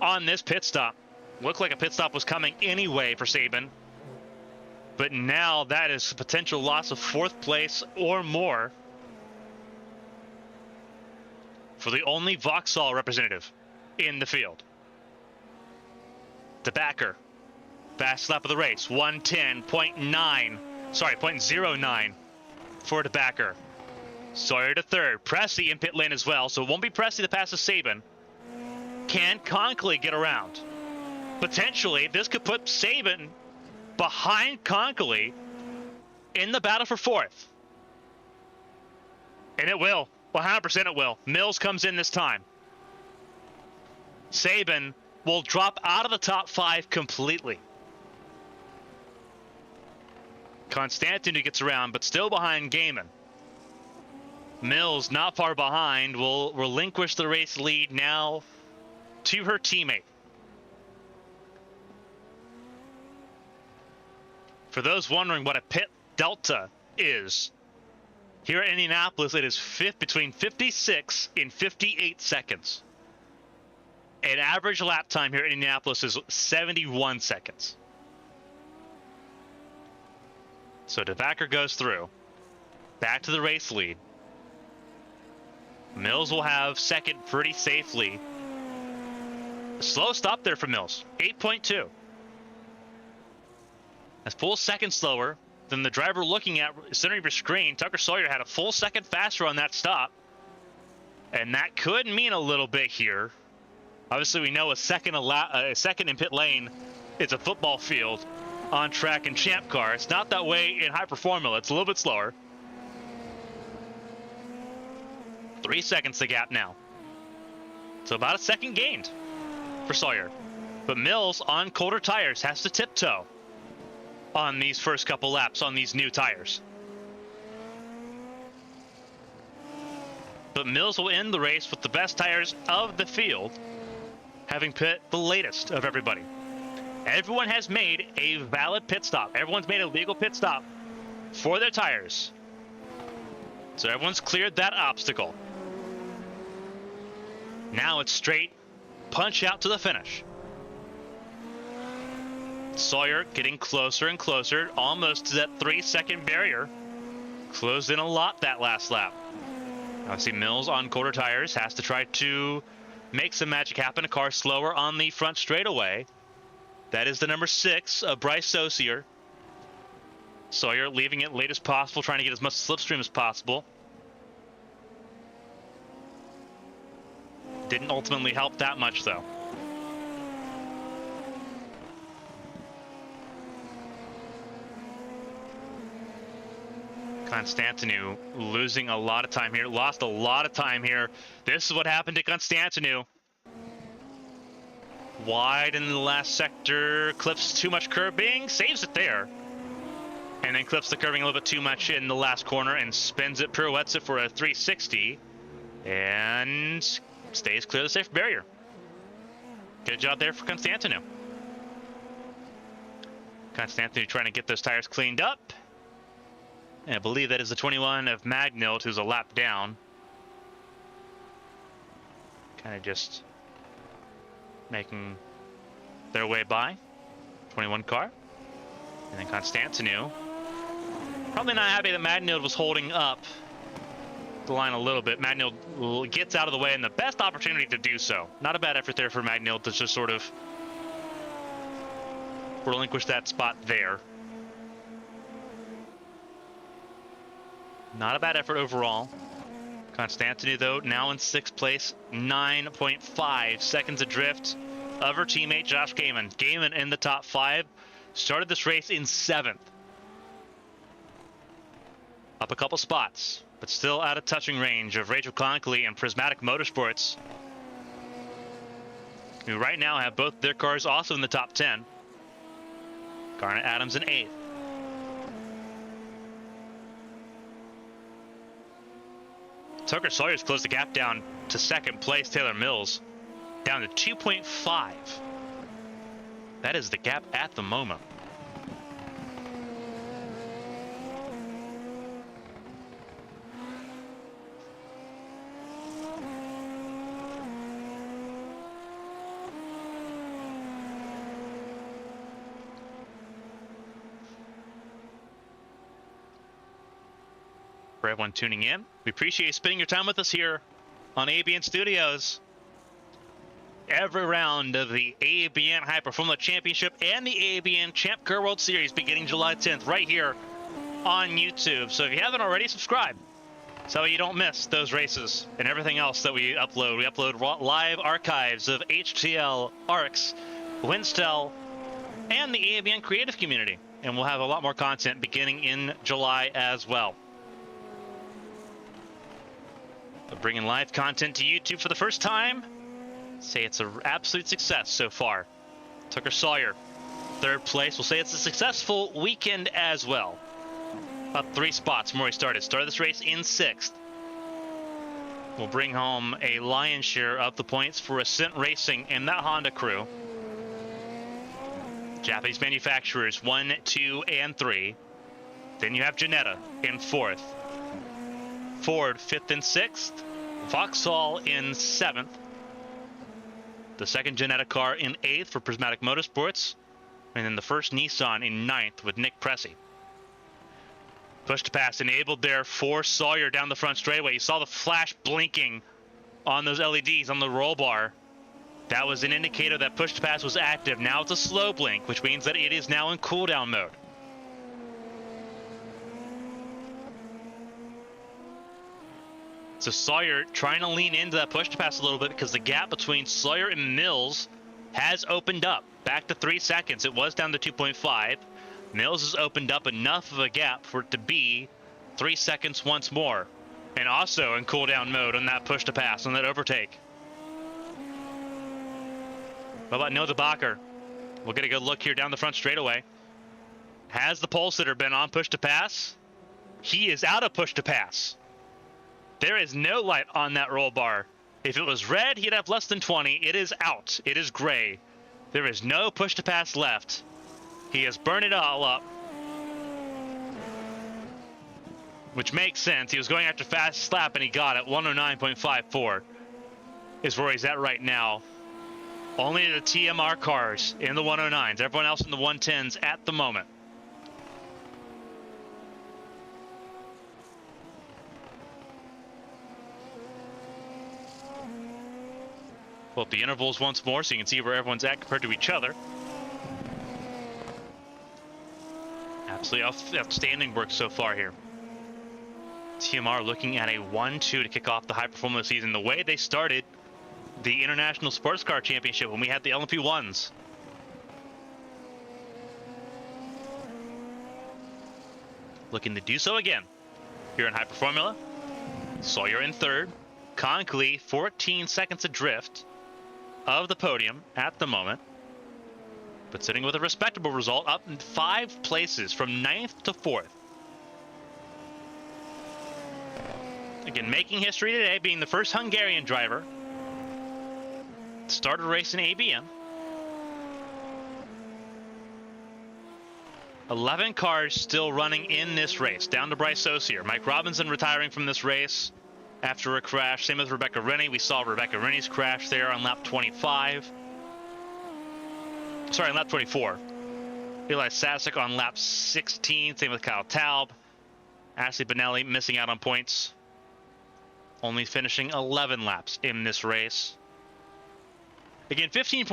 on this pit stop. Looked like a pit stop was coming anyway for Sabin, but now that is a potential loss of fourth place or more for the only Vauxhall representative in the field. De Backer, fast lap of the race, 0.09 for De Backer. Sawyer to third. Pressy in pit lane as well, so it won't be Pressy that passes Sabin. Can Conkley get around? Potentially, this could put Sabin behind Conkley in the battle for fourth. And it will. 100% it will. Mills comes in this time. Saban will drop out of the top 5 completely. Constantinu gets around, but still behind Gaiman. Mills, not far behind, will relinquish the race lead now to her teammate. For those wondering what a pit delta is, here at Indianapolis, it is between 56 and 58 seconds. An average lap time here at Indianapolis is 71 seconds. So DeVacker goes through. Back to the race lead. Mills will have second pretty safely. Slow stop there for Mills. 8.2. That's full second slower than the driver looking at center of your screen. Tucker Sawyer had a full second faster on that stop. And that could mean a little bit here. Obviously, we know a second in pit lane is a football field on track and champ car. It's not that way in Hyper Formula. It's a little bit slower. 3 seconds the gap now. So about a second gained for Sawyer. But Mills on colder tires has to tiptoe on these first couple laps on these new tires. But Mills will end the race with the best tires of the field, having pit the latest of everybody. Everyone has made a valid pit stop. Everyone's made a legal pit stop for their tires. So everyone's cleared that obstacle. Now it's straight punch out to the finish. Sawyer getting closer and closer, almost to that 3-second barrier. Closed in a lot that last lap. Obviously Mills on colder tires has to try to make some magic happen. A car slower on the front straightaway. That is the number 6 of Bryce Saucier. Sawyer leaving it late as possible, trying to get as much slipstream as possible. Didn't ultimately help that much, though. Constantinu losing a lot of time here. Lost a lot of time here. This is what happened to Constantinu. Wide in the last sector. Clips too much curbing. Saves it there. And then clips the curbing a little bit too much in the last corner and spins it, pirouettes it for a 360. And stays clear of the safe barrier. Good job there for Constantinu. Constantinu trying to get those tires cleaned up. And I believe that is the 21 of Magnild, who's a lap down. Kind of just making their way by. 21 car. And then Constantinu. Probably not happy that Magnild was holding up the line a little bit. Magnild gets out of the way, and the best opportunity to do so. Not a bad effort there for Magnild to just sort of relinquish that spot there. Not a bad effort overall. Constantinu, though, now in 6th place, 9.5 seconds adrift of her teammate Josh Gaiman. Gaiman in the top 5, started this race in 7th. Up a couple spots, but still out of touching range of Rachel Conkley and Prismatic Motorsports, who right now have both their cars also in the top 10. Garnet Adams in 8th. Tucker Sawyer's closed the gap down to 2nd place. Taylor Mills down to 2.5. That is the gap at the moment. For everyone tuning in, we appreciate you spending your time with us here on ABN Studios. Every round of the ABN Hyper Formula Championship and the ABN Champ Car World Series beginning July 10th right here on YouTube. So if you haven't already, subscribe so you don't miss those races and everything else that we upload. We upload live archives of HTL, ARX, Winstel, and the ABN creative community. And we'll have a lot more content beginning in July as well. Bringing live content to YouTube for the first time. Say it's an absolute success so far. Tucker Sawyer, 3rd place. We'll say it's a successful weekend as well. About 3 spots from where he started. Started this race in 6th. We'll bring home a lion's share of the points for Ascent Racing and that Honda crew. Japanese manufacturers 1, 2, and 3. Then you have Janetta in 4th. Ford 5th and 6th. Vauxhall in 7th. The second Janetta car in 8th for Prismatic Motorsports. And then the first Nissan in 9th with Nick Pressey. Push to pass enabled there for Sawyer down the front straightaway. You saw the flash blinking on those LEDs on the roll bar. That was an indicator that push to pass was active. Now it's a slow blink, which means that it is now in cooldown mode. So Sawyer trying to lean into that push to pass a little bit because the gap between Sawyer and Mills has opened up. Back to 3 seconds. It was down to 2.5. Mills has opened up enough of a gap for it to be 3 seconds once more. And also in cooldown mode on that push to pass, on that overtake. What about Noah DeBacher? We'll get a good look here down the front straightaway. Has the pole sitter been on push to pass? He is out of push to pass. There is no light on that roll bar. If it was red, he'd have less than 20. It is out. It is gray. There is no push to pass left. He has burned it all up. Which makes sense. He was going after fast slap and he got it. 109.54 is where he's at right now. Only the TMR cars in the 109s. Everyone else in the 110s at the moment. Pull up the intervals once more so you can see where everyone's at compared to each other. Absolutely outstanding work so far here. TMR looking at a 1-2 to kick off the Hyper Formula season. The way they started the International Sports Car Championship when we had the LMP1s. Looking to do so again here in Hyper Formula. Sawyer in 3rd. Conkley 14 seconds adrift of the podium at the moment. But sitting with a respectable result, up in 5 places from 9th to 4th. Again, making history today, being the first Hungarian driver. Started racing ABN. 11 cars still running in this race. Down to Bryce Osier. Mike Robinson retiring from this race after a crash. Same with Rebecca Rennie. We saw Rebecca Rennie's crash there on lap 25. Sorry, on lap 24. Eli Sasek on lap 16. Same with Kyle Taub. Ashley Benelli missing out on points. Only finishing 11 laps in this race. Again, 15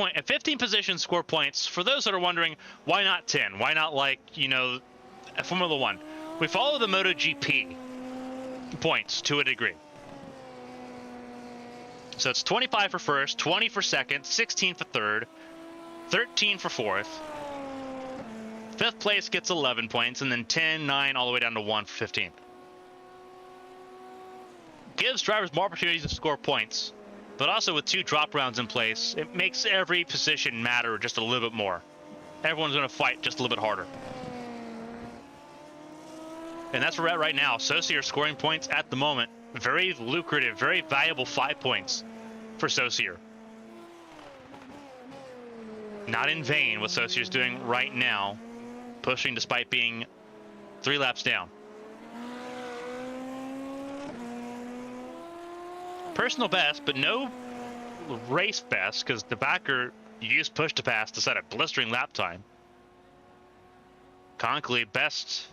positions score points. For those that are wondering, why not 10? Why not, like, you know, Formula 1? We follow the MotoGP points to a degree. So it's 25 for first, 20 for second, 16 for third, 13 for fourth. 5th place gets 11 points, and then 10, 9, all the way down to 1 for 15th. Gives drivers more opportunities to score points. But also with 2 drop rounds in place, it makes every position matter just a little bit more. Everyone's going to fight just a little bit harder. And that's where we're at right now. Saucier scoring points at the moment. Very lucrative, very valuable 5 points for Saucier. Not in vain what Saucier's doing right now. Pushing despite being 3 laps down. Personal best, but no race best, because DeBacher used push to pass to set a blistering lap time. Conkley best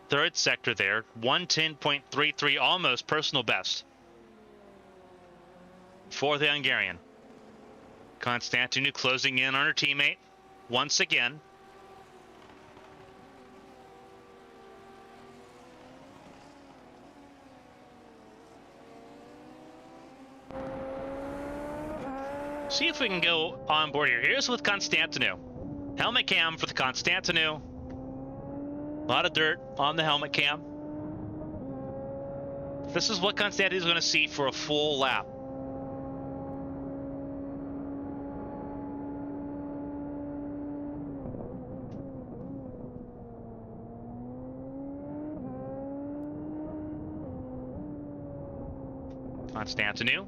3rd sector there, 110.33, almost personal best for the Hungarian. Constantinou closing in on her teammate once again. See if we can go on board here. Here's with Constantinou. Helmet cam for the Constantinou. A lot of dirt on the helmet cam. This is what Constantine is going to see for a full lap. Constantine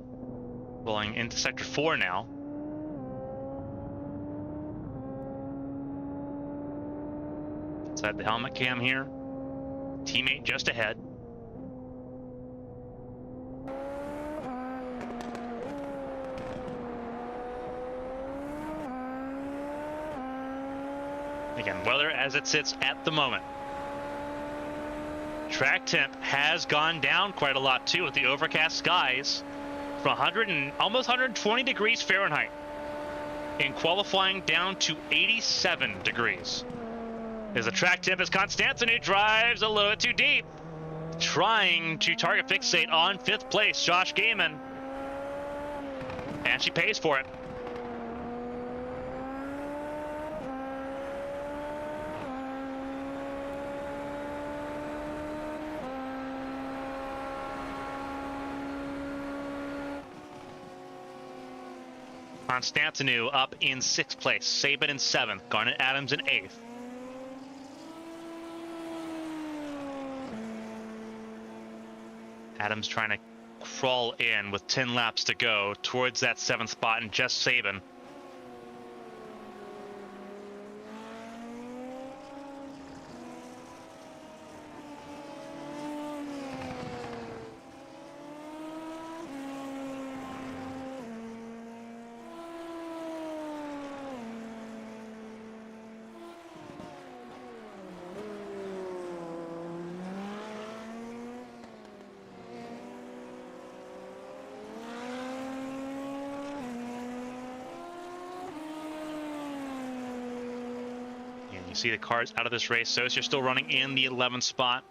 rolling into sector 4 now. Inside the helmet cam here. Teammate just ahead. Again, weather as it sits at the moment. Track temp has gone down quite a lot too with the overcast skies from 100 and almost 120 degrees Fahrenheit in qualifying down to 87 degrees. As the track temp as Constantine drives a little bit too deep, trying to target fixate on 5th place, Josh Gaiman, and she pays for it. Constantine up in 6th place, Saban in 7th, Garnet Adams in 8th. Adams trying to crawl in with 10 laps to go towards that 7th spot, and just Saban. You see the cars out of this race. Sosia still running in the 11th spot.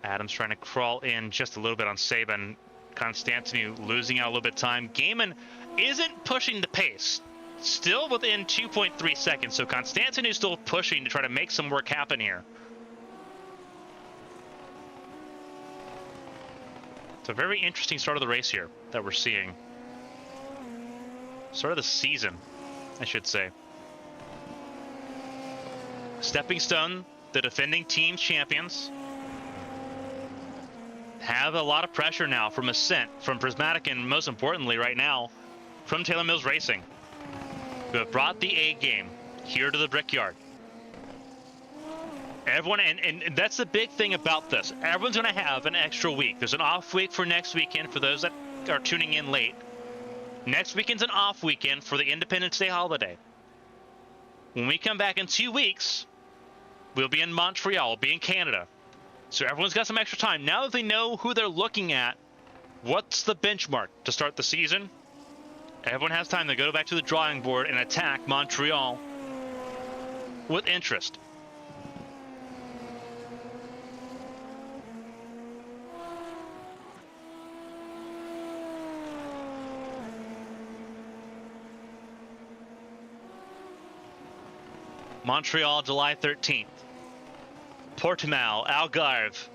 Adams trying to crawl in just a little bit on Saban. Constantine losing out a little bit of time. Gaiman isn't pushing the pace. Still within 2.3 seconds. So Constantine is still pushing to try to make some work happen here. It's a very interesting start of the race here that we're seeing. Start of the season, I should say. Stepping Stone, the defending team champions, have a lot of pressure now from Ascent, from Prismatic, and most importantly right now, from Taylor Mills Racing, who have brought the A game here to the Brickyard. Everyone, and that's the big thing about this. Everyone's going to have an extra week. There's an off week for next weekend for those that are tuning in late. Next weekend's an off weekend for the Independence Day holiday. When we come back in 2 weeks, we'll be in Montreal, we'll be in Canada. So everyone's got some extra time. Now that they know who they're looking at, what's the benchmark to start the season? Everyone has time to go back to the drawing board and attack Montreal with interest. Montreal, July 13th. Portimao, Algarve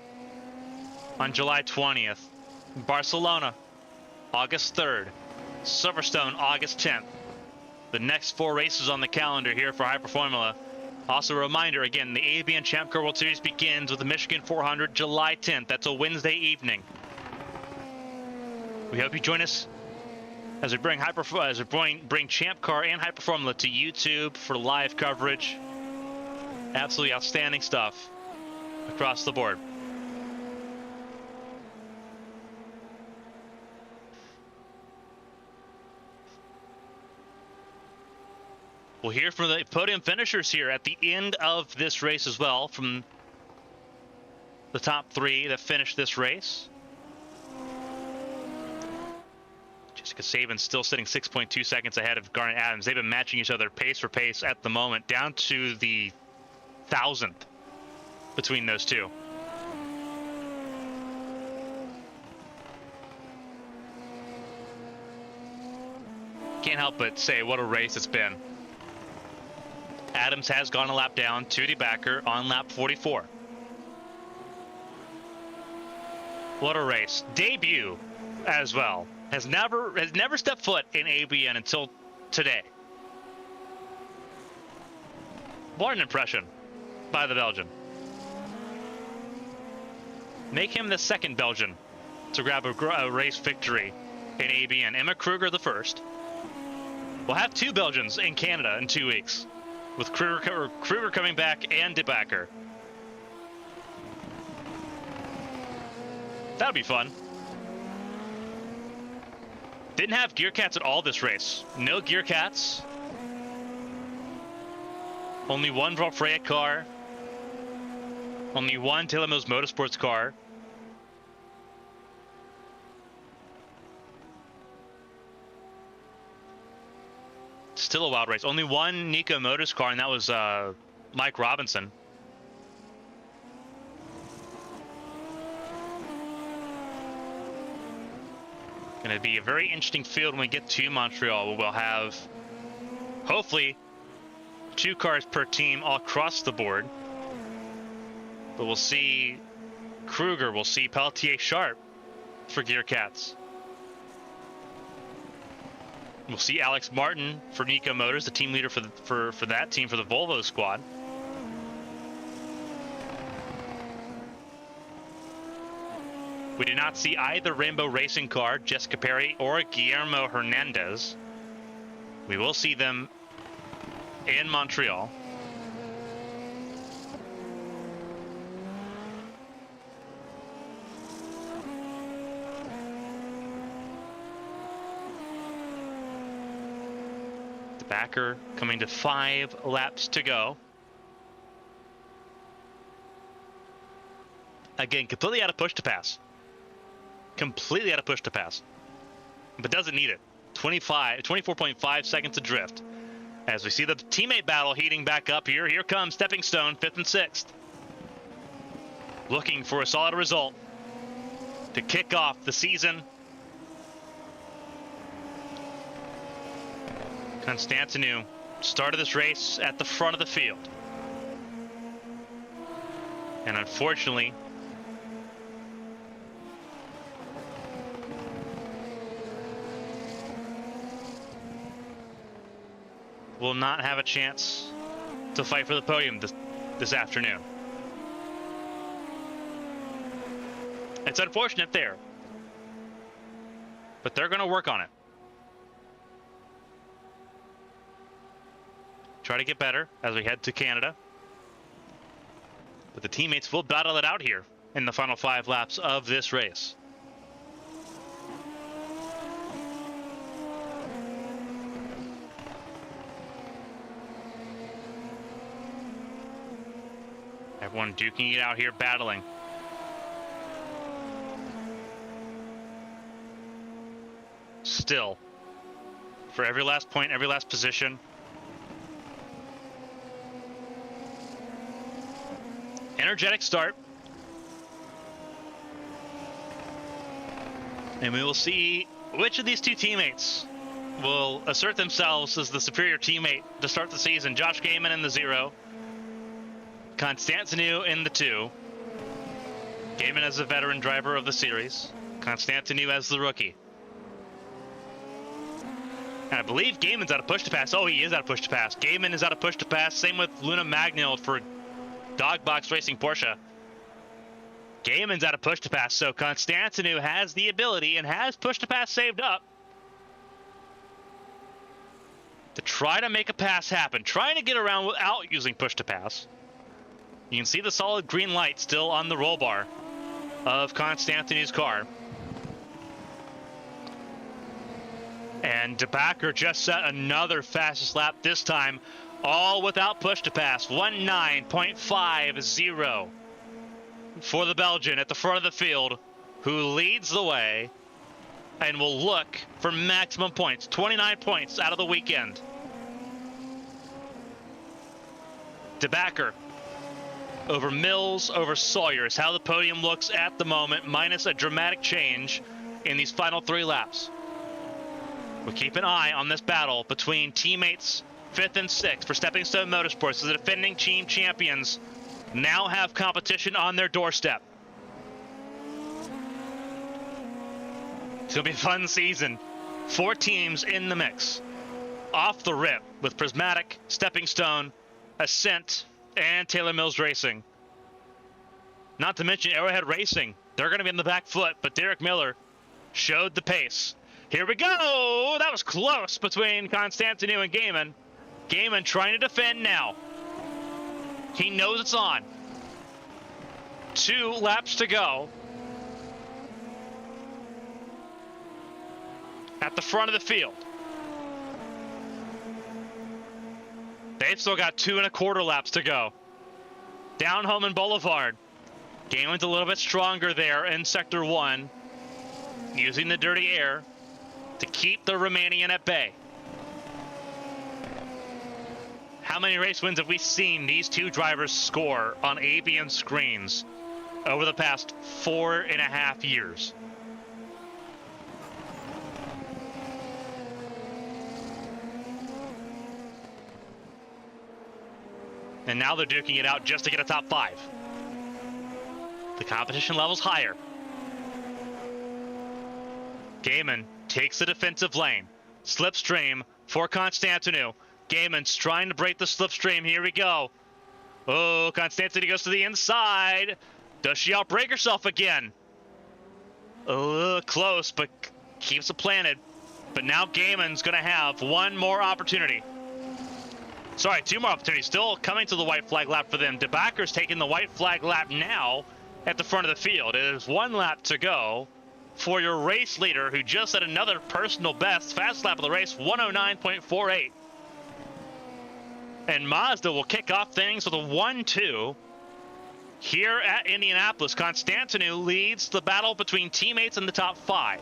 on July 20th. Barcelona, August 3rd. Silverstone, August 10th. The next 4 races on the calendar here for Hyper Formula. Also a reminder, again, the ABN Champ Car World Series begins with the Michigan 400 July 10th. That's a Wednesday evening. We hope you join us as we bring bring Champ Car and Hyper Formula to YouTube for live coverage. Absolutely outstanding stuff across the board. We'll hear from the podium finishers here at the end of this race as well, from the top 3 that finished this race. Jessica Saban still sitting 6.2 seconds ahead of Garnet Adams. They've been matching each other pace for pace at the moment, down to the 1,000th between those two. Can't help but say what a race it's been. Adams has gone a lap down to the backer on lap 44. What a race. Debut as well. Has never stepped foot in ABN until today. What an impression by the Belgian. Make him the second Belgian to grab a race victory in ABN. Emma Kruger the first. We'll have 2 Belgians in Canada in 2 weeks, with Kruger coming back and De Backer. That'll be fun. Didn't have gear cats at all this race. No gear cats. Only one Valfreya car. Only one Taylor Mills Motorsports car. Still a wild race. Only one Nico Motors car, and that was Mike Robinson. Going to be a very interesting field when we get to Montreal. We'll have, hopefully, 2 cars per team all across the board. But we'll see Kruger, we'll see Pelletier Sharp for Gear Cats. We'll see Alex Martin for Nico Motors, the team leader for that team, for the Volvo squad. We did not see either Rainbow Racing car, Jessica Perry or Guillermo Hernandez. We will see them in Montreal. The backer coming to 5 laps to go. Again, completely out of push to pass. Completely out of push to pass, but doesn't need it. 24.5 seconds adrift. As we see the teammate battle heating back up here. Here comes Stepping Stone, 5th and 6th. Looking for a solid result to kick off the season. Constantinou started this race at the front of the field. And unfortunately, will not have a chance to fight for the podium this afternoon. It's unfortunate there, but they're going to work on it. Try to get better as we head to Canada. But the teammates will battle it out here in the final 5 laps of this race. Everyone duking it out here, battling. Still, for every last point, every last position. Energetic start. And we will see which of these 2 teammates will assert themselves as the superior teammate to start the season. Josh Gaiman in the 0. Constantinou in the 2. Gaiman as a veteran driver of the series. Constantinou as the rookie. And I believe Gaiman's out of push to pass. Oh, he is out of push to pass. Gaiman is out of push to pass. Same with Luna Magnild for Dogbox Racing Porsche. Gaiman's out of push to pass. So Constantinou has the ability and has push to pass saved up to try to make a pass happen. Trying to get around without using push to pass. You can see the solid green light still on the roll bar of Constantinou's car. And De Backer just set another fastest lap, this time all without push to pass. 19.50 for the Belgian at the front of the field, who leads the way and will look for maximum points. 29 points out of the weekend. De Backer over Mills, over Sawyer is how the podium looks at the moment, minus a dramatic change in these final 3 laps. We'll keep an eye on this battle between teammates 5th and 6th for Stepping Stone Motorsports, as the defending team champions now have competition on their doorstep. It's going to be a fun season. 4 teams in the mix. Off the rip with Prismatic, Stepping Stone, Ascent, and Taylor Mills Racing. Not to mention Arrowhead Racing. They're going to be in the back foot, but Derek Miller showed the pace. Here we go! That was close between Constantinu and Gaiman. Gaiman trying to defend now. He knows it's on. 2 laps to go. At the front of the field. They've still got 2 1/4 laps to go. Down Homan Boulevard. Gaiman's a little bit stronger there in Sector 1. Using the dirty air to keep the Romanian at bay. How many race wins have we seen these 2 drivers score on ABN screens over the past 4.5 years? And now they're duking it out just to get a top 5. The competition level's higher. Gaiman takes the defensive lane. Slipstream for Constantinu. Gaiman's trying to break the slipstream. Here we go. Oh, Constantinu goes to the inside. Does she outbreak herself again? Close, but keeps it planted. But now Gaiman's going to have 1 more opportunity. Sorry, 2 more opportunities. Still coming to the white flag lap for them. DeBacker's taking the white flag lap now at the front of the field. It is 1 lap to go for your race leader, who just set another personal best. Fast lap of the race, 109.48. And Mazda will kick off things with a 1-2 here at Indianapolis. Constantinu leads the battle between teammates in the top 5.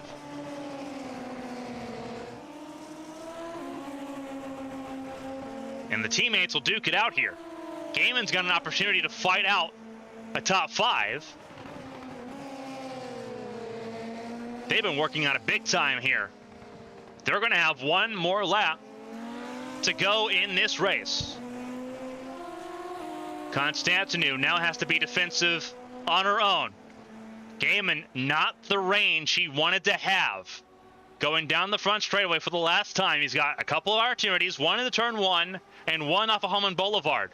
And the teammates will duke it out here. Gaiman's got an opportunity to fight out a top 5. They've been working on it big time here. They're going to have 1 more lap to go in this race. Constantinu now has to be defensive on her own. Gaiman, not the range he wanted to have. Going down the front straightaway for the last time. He's got a couple of opportunities, 1 in the turn 1 and 1 off of Homan Boulevard.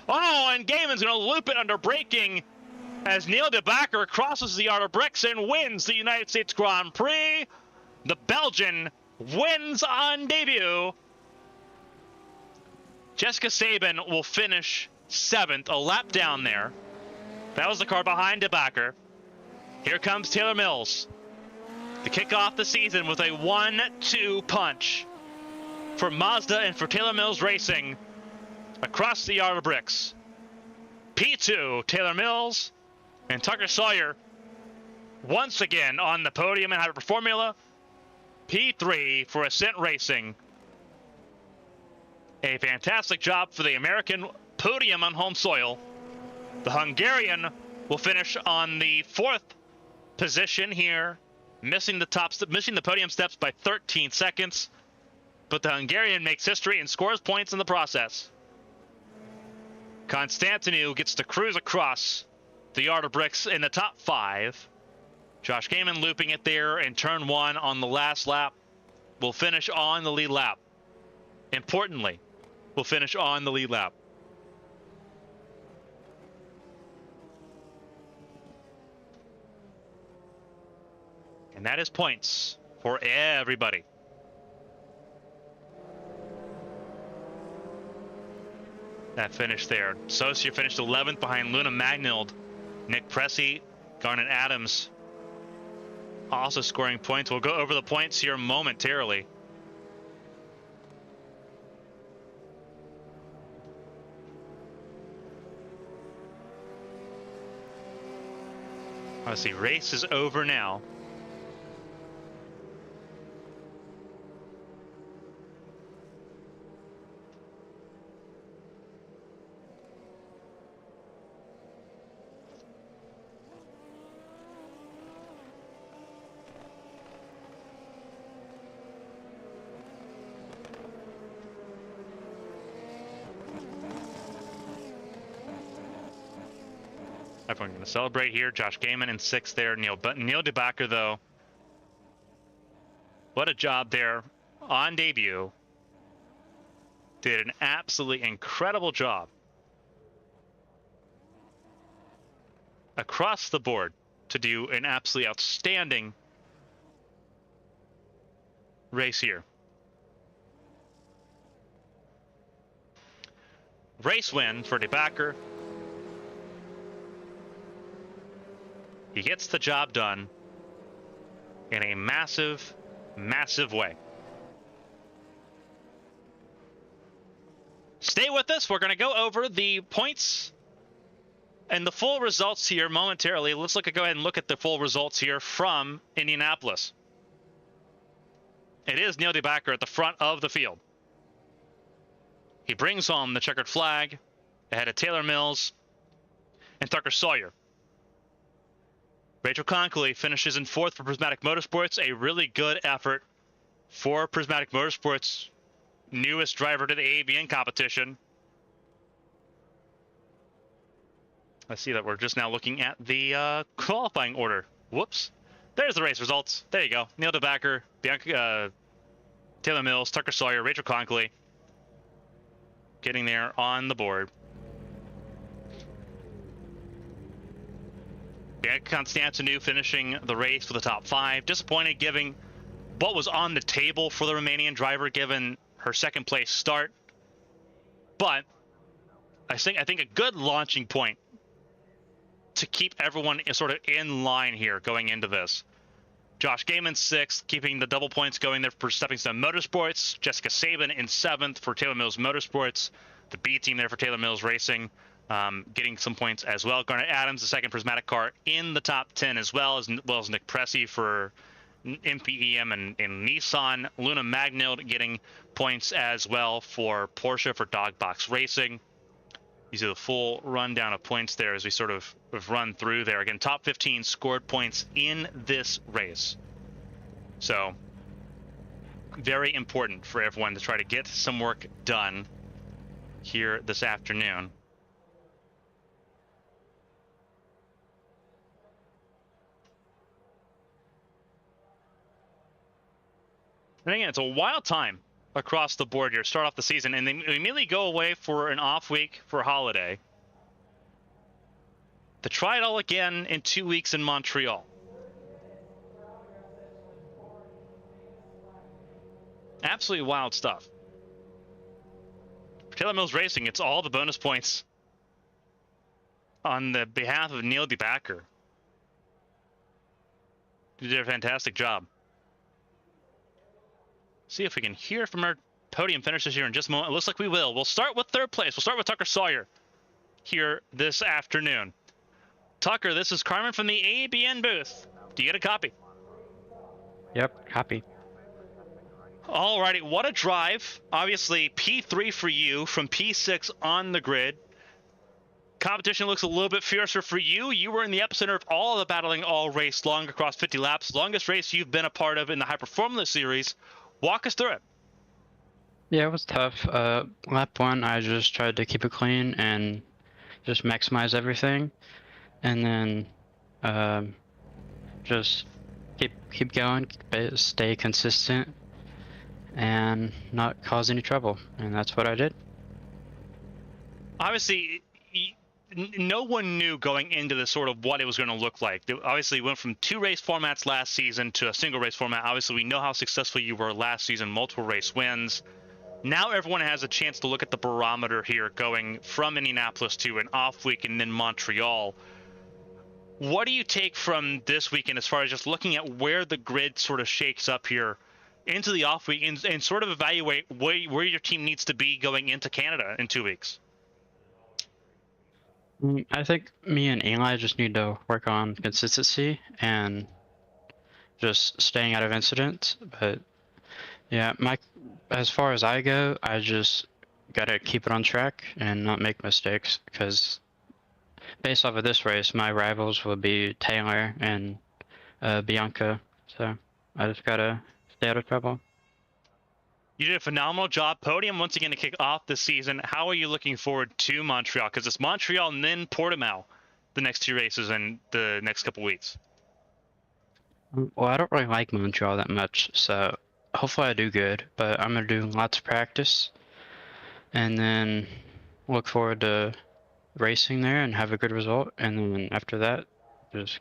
Oh, and Gaiman's going to loop it under braking as Neil DeBacker crosses the Yard of Bricks and wins the United States Grand Prix. The Belgian wins on debut. Jessica Sabin will finish 7th, a lap down there. That was the car behind DeBacker. Here comes Taylor Mills to kick off the season with a 1-2 punch for Mazda and for Taylor Mills Racing across the Yard of Bricks. P2, Taylor Mills, and Tucker Sawyer once again on the podium in Hyper Formula. P3 for Ascent Racing. A fantastic job for the American podium on home soil. The Hungarian will finish on the 4th position here, missing the podium steps by 13 seconds. But the Hungarian makes history and scores points in the process. Constantinu gets to cruise across the Yard of Bricks in the top 5. Josh Gaiman looping it there in turn 1 on the last lap. Will finish on the lead lap. Importantly, will finish on the lead lap. And that is points for everybody. That finish there. Saucier finished 11th behind Luna Magnild. Nick Pressey, Garnet Adams also scoring points. We'll go over the points here momentarily. Let's see, race is over now. Everyone going to celebrate here. Josh Gaiman in 6th there. Neil DeBacker, though, What a job there on debut. Did an absolutely incredible job. Across the board to do an absolutely outstanding race here. Race win for DeBacker. He gets the job done in a massive, massive way. Stay with us. We're going to go over the points and the full results here momentarily. Let's go ahead and look at the full results here from Indianapolis. It is Neil DeBacker at the front of the field. He brings home the checkered flag ahead of Taylor Mills and Tucker Sawyer. Rachel Conkley finishes in 4th for Prismatic Motorsports. A really good effort for Prismatic Motorsports, newest driver to the ABN competition. I see that we're just now looking at the qualifying order. Whoops. There's the race results. There you go. Neil DeBacker, Bianca, Taylor Mills, Tucker Sawyer, Rachel Conkley getting there on the board. Bianca Constantinou finishing the race for the top 5. Disappointed given what was on the table for the Romanian driver given her 2nd place start. But I think a good launching point to keep everyone sort of in line here going into this. Josh Gaiman 6th, keeping the double points going there for Stepping Stone Motorsports. Jessica Sabin in 7th for Taylor Mills Motorsports. The B team there for Taylor Mills Racing, getting some points as well. Garnet Adams, the 2nd Prismatic car, in the top 10 as well as Nick Pressey for MPEM and Nissan. Luna Magnild getting points as well for Porsche for Dogbox Racing. These are the full rundown of points there as we sort of run through there. Again, top 15 scored points in this race. So very important for everyone to try to get some work done here this afternoon. And again, it's a wild time across the board here. Start off the season, and they immediately go away for an off week for a holiday to try it all again in 2 weeks in Montreal. Absolutely wild stuff. For Taylor Mills Racing, it's all the bonus points on the behalf of Neil DeBacker. You did a fantastic job. See if we can hear from our podium finishers here in just a moment. It looks like we will. We'll start with 3rd place. We'll start with Tucker Sawyer here this afternoon. Tucker, this is Carmen from the ABN booth. Do you get a copy? Yep, copy. Alrighty, what a drive. Obviously, P3 for you from P6 on the grid. Competition looks a little bit fiercer for you. You were in the epicenter of all the battling all race long across 50 laps. Longest race you've been a part of in the Hyper Formula series. Walk us through it. Yeah, it was tough. Lap 1, I just tried to keep it clean and just maximize everything. And then just keep going, stay consistent, and not cause any trouble. And that's what I did. Obviously, no one knew going into this sort of what it was going to look like. Obviously, went from 2 race formats last season to a single race format. Obviously, we know how successful you were last season, multiple race wins. Now everyone has a chance to look at the barometer here going from Indianapolis to an off week and then Montreal. What do you take from this weekend as far as just looking at where the grid sort of shakes up here into the off week and sort of evaluate where your team needs to be going into Canada in 2 weeks? I think me and Eli just need to work on consistency and just staying out of incidents. But yeah, as far as I go, I just gotta keep it on track and not make mistakes, because based off of this race, my rivals will be Taylor and Bianca. So I just gotta stay out of trouble. You did a phenomenal job. Podium once again to kick off the season. How are you looking forward to Montreal? Because it's Montreal and then Portimao the next 2 races in the next couple weeks. Well, I don't really like Montreal that much, so hopefully I do good, but I'm gonna do lots of practice, and then look forward to racing there and have a good result, and then after that, just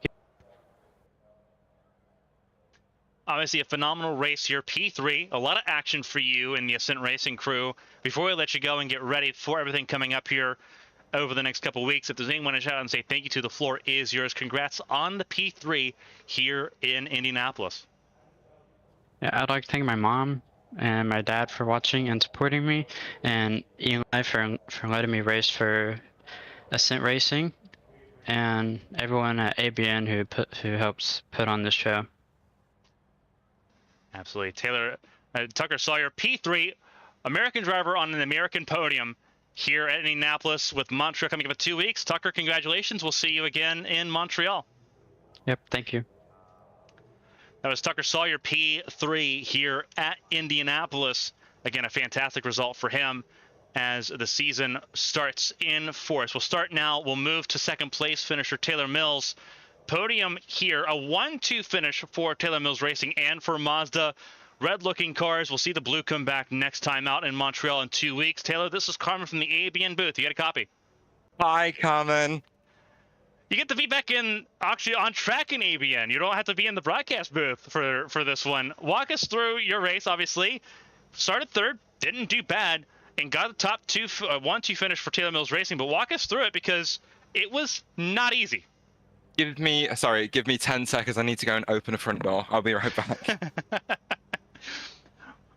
Obviously, a phenomenal race here. P3, a lot of action for you and the Ascent Racing crew. Before we let you go and get ready for everything coming up here over the next couple of weeks, if there's anyone to shout out and say thank you to, the floor is yours. Congrats on the P3 here in Indianapolis. Yeah, I'd like to thank my mom and my dad for watching and supporting me, and Eli for letting me race for Ascent Racing, and everyone at ABN who helps put on this show. Absolutely. Taylor Tucker Sawyer, P3, American driver on an American podium here at Indianapolis with Montreal coming up in 2 weeks. Tucker, congratulations. We'll see you again in Montreal. Yep, thank you. That was Tucker Sawyer, P3 here at Indianapolis. Again, a fantastic result for him as the season starts in force. We'll start now. We'll move to second place finisher Taylor Mills. Podium here, a 1-2 finish for Taylor Mills Racing and for Mazda. Red-looking cars. We'll see the blue come back next time out in Montreal in 2 weeks. Taylor, this is Carmen from the ABN booth. You got a copy? Hi, Carmen. You get to be back in, actually on track in ABN. You don't have to be in the broadcast booth for this one. Walk us through your race, obviously. Started third, didn't do bad, and got the top 1-2 finish for Taylor Mills Racing. But walk us through it because it was not easy. Give me 10 seconds. I need to go and open a front door. I'll be right back.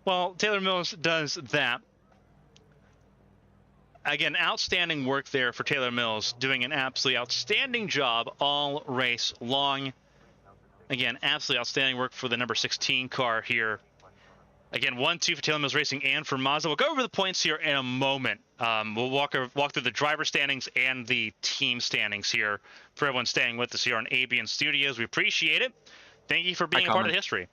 Well, Taylor Mills does that. Again, outstanding work there for Taylor Mills, doing an absolutely outstanding job all race long. Again, absolutely outstanding work for the number 16 car here. Again, 1-2 for Taylor Mills Racing and for Mazda. We'll go over the points here in a moment. We'll walk through the driver standings and the team standings here for everyone staying with us here on ABN Studios. We appreciate it. Thank you for being a part of the history.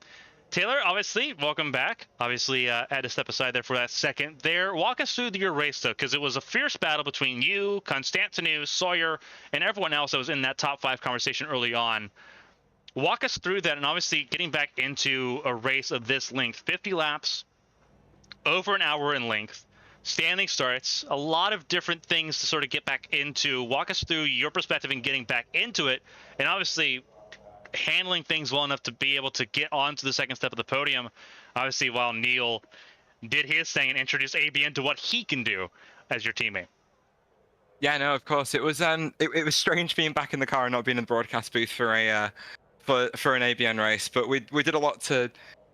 Taylor, obviously, welcome back. Obviously, had to step aside there for that second there. Walk us through your race, though, because it was a fierce battle between you, Constantinu, Sawyer, and everyone else that was in that top 5 conversation early on. Walk us through that, and obviously getting back into a race of this length, 50 laps, over an hour in length, standing starts, a lot of different things to sort of get back into. Walk us through your perspective in getting back into it, and obviously handling things well enough to be able to get onto the second step of the podium. Obviously, while Neil did his thing and introduced ABN to what he can do as your teammate. Yeah, no, of course. It was it was strange being back in the car and not being in the broadcast booth for a for an ABN race, but we did a lot to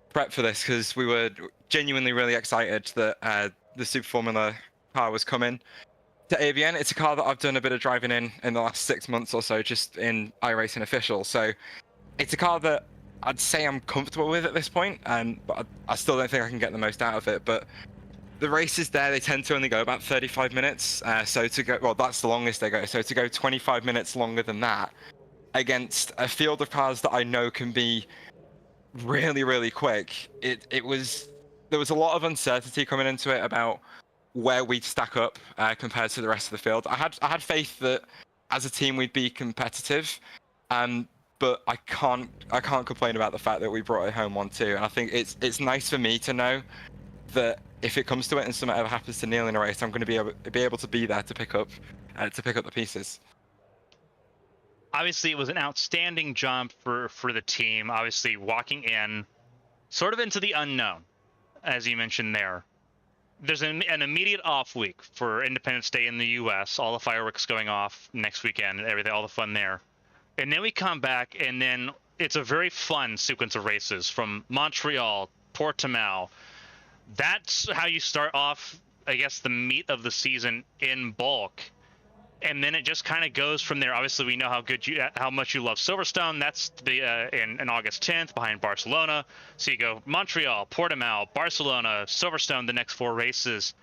prep for this because we were genuinely really excited that the Super Formula car was coming to ABN. It's a car that I've done a bit of driving in the last 6 months or so, just in iRacing official. So it's a car that I'd say I'm comfortable with at this point, but I still don't think I can get the most out of it. But the races there, they tend to only go about 35 minutes. So to go, well, that's the longest they go. So to go 25 minutes longer than that against a field of cars that I know can be really, really quick, there was a lot of uncertainty coming into it about where we'd stack up compared to the rest of the field. I had faith that as a team we'd be competitive, but I can't complain about the fact that we brought it home 1-2. And I think it's nice for me to know that if it comes to it and something ever happens to Neil in a race, I'm going to be able to be there to pick up the pieces. Obviously, it was an outstanding jump for the team. Obviously, walking in sort of into the unknown, as you mentioned there. There's an immediate off week for Independence Day in the U.S. All the fireworks going off next weekend, everything, all the fun there. And then we come back, and then it's a very fun sequence of races from Montreal, Portimao. That's how you start off, I guess, the meat of the season in bulk. And then it just kind of goes from there. Obviously, we know how much you love Silverstone. That's in August 10th behind Barcelona. So you go Montreal, Portimao, Barcelona, Silverstone, the next 4 races.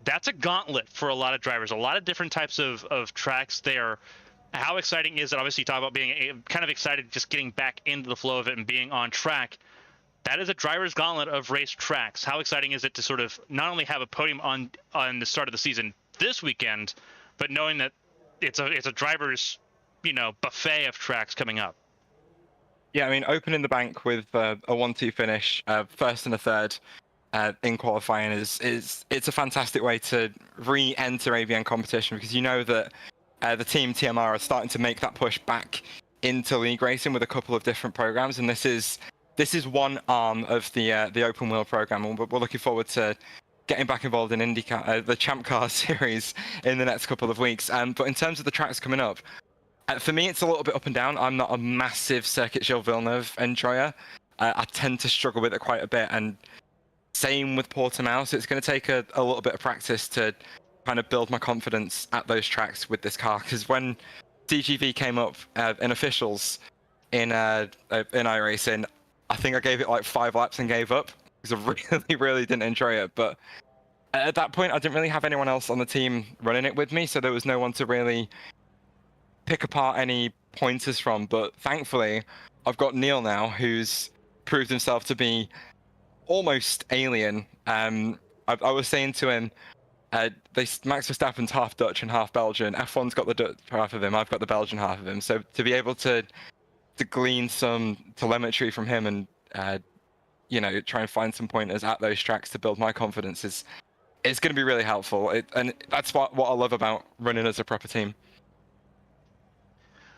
That's a gauntlet for a lot of drivers, a lot of different types of tracks there. How exciting is it? Obviously, you talk about being kind of excited just getting back into the flow of it and being on track. That is a driver's gauntlet of race tracks. How exciting is it to sort of not only have a podium on the start of the season this weekend, but knowing that it's a driver's, buffet of tracks coming up? Yeah, I mean, opening the bank with a 1-2 finish, first and a third in qualifying it's a fantastic way to re-enter ABN competition, because you know that the team TMR are starting to make that push back into league racing with a couple of different programs, and this is one arm of the open wheel program, and we're looking forward to getting back involved in IndyCar, the Champ Car series in the next couple of weeks. But in terms of the tracks coming up, for me, it's a little bit up and down. I'm not a massive Circuit Gilles Villeneuve enjoyer. I tend to struggle with it quite a bit, and same with Portimao. It's going to take a little bit of practice to kind of build my confidence at those tracks with this car. Because when CGV came up in officials in iRacing, I think I gave it like 5 laps and gave up because I really didn't enjoy it. But at that point, I didn't really have anyone else on the team running it with me, so there was no one to really pick apart any pointers from. But thankfully, I've got Neil now, who's proved himself to be almost alien. I was saying to him, Max Verstappen's half Dutch and half Belgian. F1's got the Dutch half of him. I've got the Belgian half of him. So to be able to glean some telemetry from him and try and find some pointers at those tracks to build my confidence is going to be really helpful. And that's what I love about running as a proper team.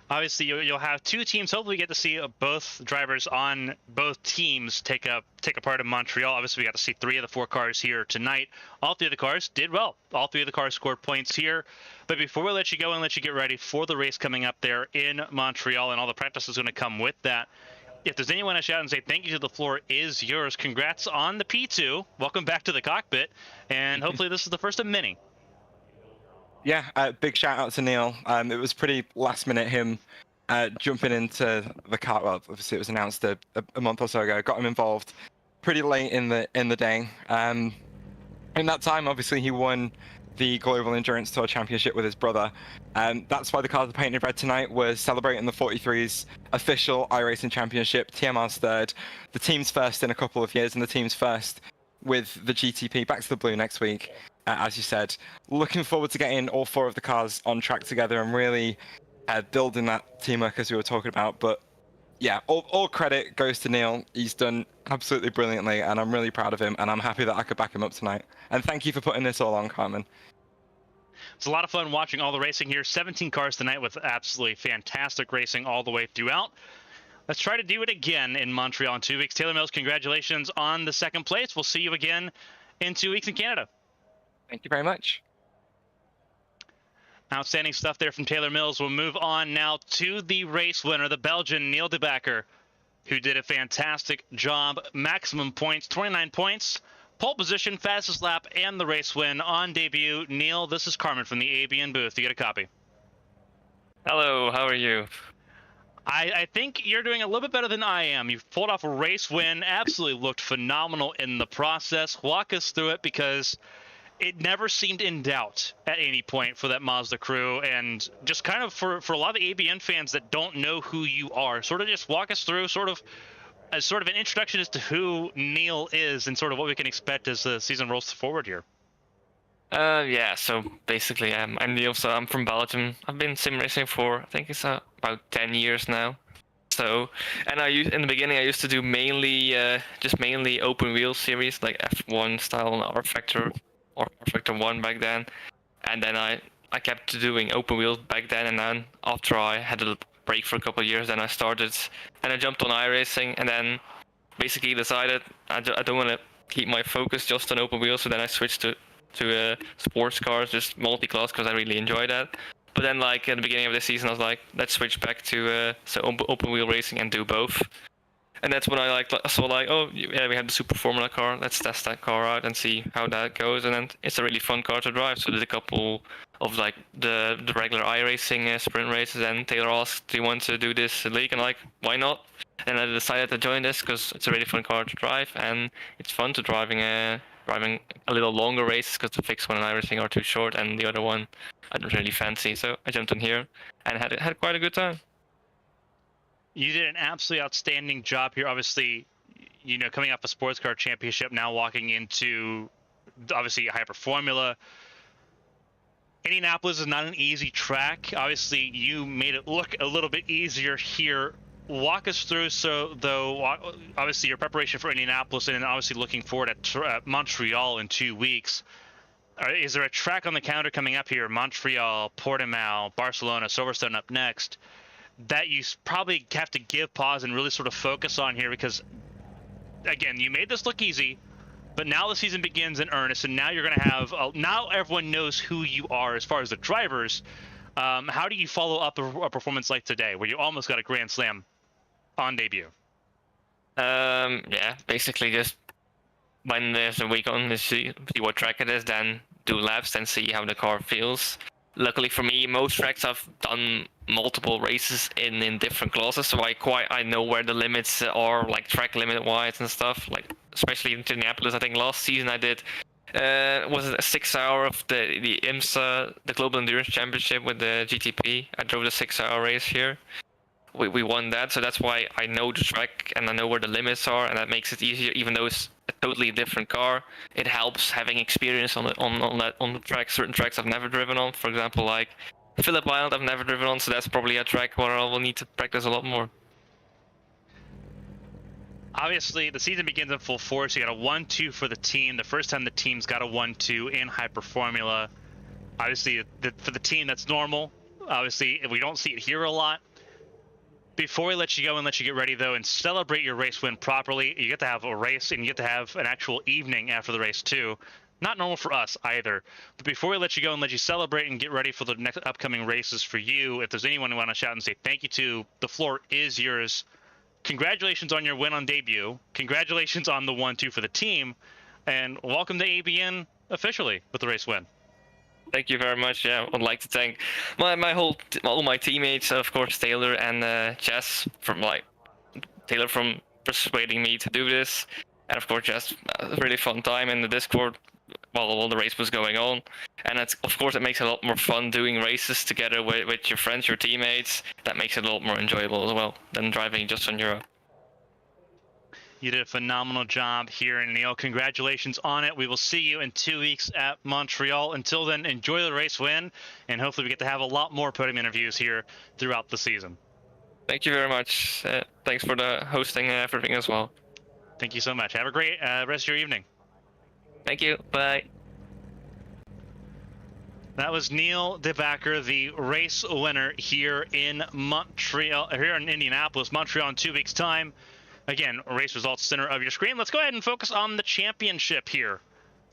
Obviously, you'll have 2 teams. Hopefully, we get to see both drivers on both teams take a part in Montreal. Obviously, we got to see 3 of the 4 cars here tonight. All 3 of the cars did well. All 3 of the cars scored points here. But before we let you go and let you get ready for the race coming up there in Montreal, and all the practice is going to come with that, if there's anyone to shout and say thank you to, the floor is yours. Congrats on the P2. Welcome back to the cockpit. And hopefully this is the first of many. Yeah, big shout out to Neil. It was pretty last minute, him jumping into the car. Well, obviously it was announced a month or so ago. Got him involved pretty late in the day. In that time, obviously he won the Global Endurance Tour Championship with his brother. That's why the cars are painted red tonight. We're celebrating the 43's official iRacing Championship. TMR's third, the team's first in a couple of years, and the team's first with the GTP back to the blue next week. As you said, looking forward to getting all 4 of the cars on track together and really building that teamwork as we were talking about. But yeah, all credit goes to Neil. He's done absolutely brilliantly, and I'm really proud of him, and I'm happy that I could back him up tonight. And thank you for putting this all on, Carmen. It's a lot of fun watching all the racing here. 17 cars tonight with absolutely fantastic racing all the way throughout. Let's try to do it again in Montreal in 2 weeks. Taylor Mills, congratulations on the 2nd place. We'll see you again in 2 weeks in Canada. Thank you very much. Outstanding stuff there from Taylor Mills. We'll move on now to the race winner, the Belgian Neil de Backer, who did a fantastic job. Maximum points, 29 points, pole position, fastest lap, and the race win on debut. Neil, this is Carmen from the ABN booth. You get a copy. Hello, how are you? I think you're doing a little bit better than I am. You've pulled off a race win, absolutely looked phenomenal in the process. Walk us through it, because it never seemed in doubt at any point for that Mazda crew, and just kind of for a lot of the ABN fans that don't know who you are, sort of just walk us through sort of an introduction as to who Neil is and sort of what we can expect as the season rolls forward here. Yeah, so basically I'm Neil, so I'm from Belgium. I've been sim racing for, I think it's about 10 years now. So, and in the beginning I used to do mainly open wheel series like F1 style and R Factor or R Factor 1 back then. And then I kept doing open wheels back then, and then after I had a break for a couple of years, then I started and I jumped on iRacing, and then basically decided I don't want to keep my focus just on open wheels, so then I switched to sports cars, just multi-class, because I really enjoy that. But then, like at the beginning of the season, I was like, let's switch back to open wheel racing and do both. And that's when I saw oh yeah, we have the Super Formula car. Let's test that car out and see how that goes. And then it's a really fun car to drive. So I did a couple of like the regular iRacing sprint races. And Taylor asked, "Do you want to do this league?" And why not? And I decided to join this because it's a really fun car to drive, and it's fun to driving a little longer races, because the fixed one and iRacing are too short, and the other one I don't really fancy. So I jumped in here and had quite a good time. You did an absolutely outstanding job here. Obviously, coming off a sports car championship, now walking into obviously Hyper Formula. Indianapolis is not an easy track. Obviously, you made it look a little bit easier here walk us through, obviously your preparation for Indianapolis and obviously looking forward at Montreal in 2 weeks. Is there a track on the calendar coming up here? Montreal, Portimao, Barcelona, Silverstone up next, that you probably have to give pause and really sort of focus on here, because, again, you made this look easy, but now the season begins in earnest, and now you're going to have now everyone knows who you are as far as the drivers. How do you follow up a performance like today, where you almost got a Grand Slam on debut? Yeah, basically just when there's a week on, see what track it is, then do laps, then see how the car feels. Luckily for me, most tracks I've done multiple races in different classes, so I know where the limits are, like track limit wise and stuff. Like especially in Indianapolis, I think last season I did was it a 6 hour of the IMSA, the Global Endurance Championship with the GTP. I drove the 6 hour race here. We won that, so that's why I know the track and I know where the limits are, and that makes it easier. Even though it's a totally different car, it helps having experience on the track. Certain tracks I've never driven on, for example, like Phillip Island, I've never driven on, so that's probably a track where I will need to practice a lot more. Obviously, the season begins in full force. You got a 1-2 for the team. The first time the team's got a 1-2 in Hyper Formula. Obviously, for the team, that's normal. Obviously, we don't see it here a lot. Before we let you go and let you get ready, though, and celebrate your race win properly, you get to have a race and you get to have an actual evening after the race, too. Not normal for us, either. But before we let you go and let you celebrate and get ready for the next upcoming races for you, if there's anyone who want to shout and say thank you to, the floor is yours. Congratulations on your win on debut. Congratulations on the 1-2 for the team. And welcome to ABN officially with the race win. Thank you very much. Yeah, I'd like to thank all my teammates, of course, Taylor and Jess Taylor from persuading me to do this, and of course Jess, a really fun time in the Discord while the race was going on, and of course it makes it a lot more fun doing races together with your friends, your teammates. That makes it a lot more enjoyable as well than driving just on your own. You did a phenomenal job here, and Neil, congratulations on it. We will see you in 2 weeks at Montreal. Until then, enjoy the race win, and hopefully we get to have a lot more podium interviews here throughout the season. Thank you very much. Thanks for the hosting and everything as well. Thank you so much. Have a great rest of your evening. Thank you. Bye. That was Neil de Backer, the race winner here in Indianapolis. Montreal in 2 weeks' time. Again, race results center of your screen. Let's go ahead and focus on the championship here,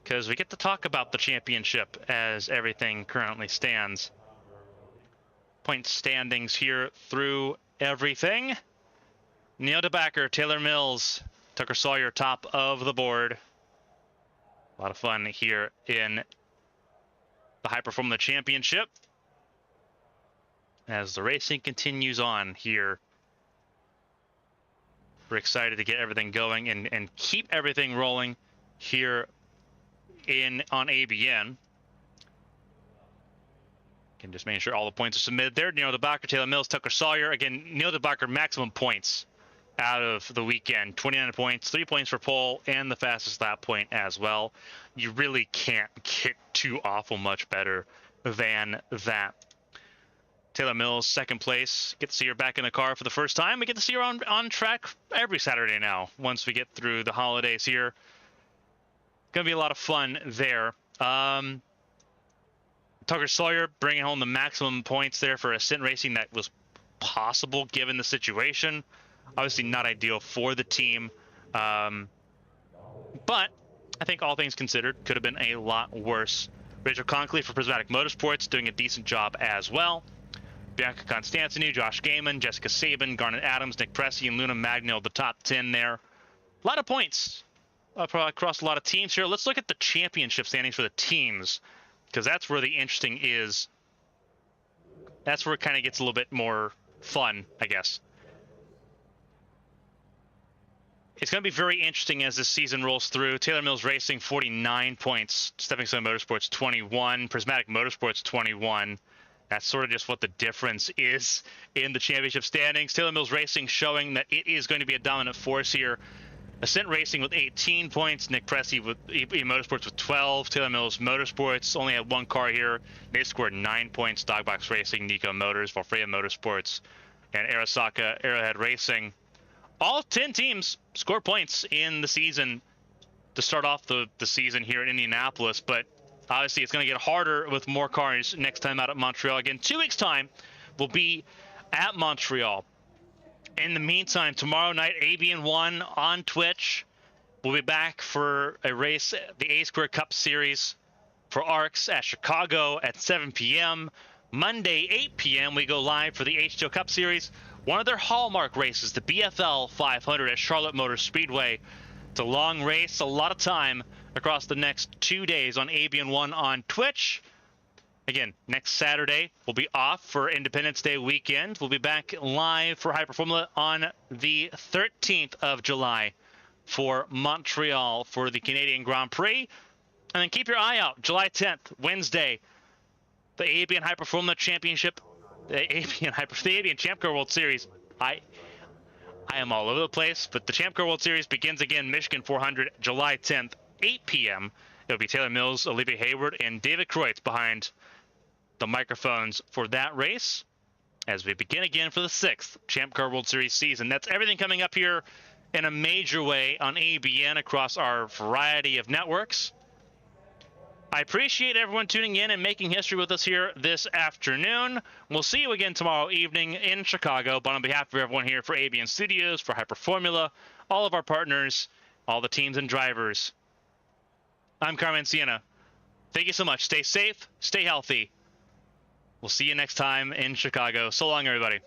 because we get to talk about the championship as everything currently stands. Point standings here through everything. Neil de Backer, Taylor Mills, Tucker Sawyer top of the board. A lot of fun here in the Hyper Formula Championship as the racing continues on here. We're excited to get everything going and keep everything rolling here on ABN. Can just making sure all the points are submitted there. Neil de Backer, Taylor Mills, Tucker Sawyer. Again, Neil de Backer, maximum points out of the weekend. 29 points, 3 points for pole, and the fastest lap point as well. You really can't get too awful much better than that. Taylor Mills, second place. Get to see her back in the car for the first time. We get to see her on track every Saturday now once we get through the holidays here. Going to be a lot of fun there. Tucker Sawyer bringing home the maximum points there for a stint racing that was possible given the situation. Obviously not ideal for the team. But I think all things considered, could have been a lot worse. Rachel Conkley for Prismatic Motorsports doing a decent job as well. Bianca Constantinu, Josh Gaiman, Jessica Sabin, Garnet Adams, Nick Pressey, and Luna Magnil, the top 10 there. A lot of points across a lot of teams here. Let's look at the championship standings for the teams, because that's where the interesting is. That's where it kind of gets a little bit more fun, I guess. It's going to be very interesting as this season rolls through. Taylor Mills Racing, 49 points. Stepping Stone Motorsports, 21. Prismatic Motorsports, 21. That's sort of just what the difference is in the championship standings. Taylor Mills Racing showing that it is going to be a dominant force here. Ascent Racing with 18 points. Nick Pressey with ABN Motorsports with 12. Taylor Mills Motorsports only had one car here. They scored 9 points. Dogbox Racing, Nico Motors, Valfreya Motorsports, and Arasaka Arrowhead Racing. All 10 teams score points in the season to start off the season here in Indianapolis, but obviously it's going to get harder with more cars next time out at Montreal. Again, 2 weeks' time, we'll be at Montreal. In the meantime, tomorrow night, ABN 1 on Twitch. We'll be back for a race, the A-Square Cup Series for ARCS at Chicago at 7 p.m. Monday, 8 p.m., we go live for the H2O Cup Series. One of their hallmark races, the BFL 500 at Charlotte Motor Speedway. It's a long race, a lot of time across the next 2 days on ABN 1 on Twitch. Again, next Saturday, we'll be off for Independence Day weekend. We'll be back live for Hyper Formula on the 13th of July for Montreal for the Canadian Grand Prix. And then keep your eye out, July 10th, Wednesday, the ABN Hyper Formula Championship, the ABN Champ Car World Series. I am all over the place, but the Champ Car World Series begins again, Michigan 400, July 10th, 8 p.m. It'll be Taylor Mills, Olivia Hayward, and David Kreutz behind the microphones for that race as we begin again for the 6th Champ Car World Series season. That's everything coming up here in a major way on ABN across our variety of networks. I appreciate everyone tuning in and making history with us here this afternoon. We'll see you again tomorrow evening in Chicago. But on behalf of everyone here for ABN Studios, for Hyper Formula, all of our partners, all the teams and drivers, I'm Carmen Sienna. Thank you so much. Stay safe, stay healthy. We'll see you next time in Chicago. So long, everybody.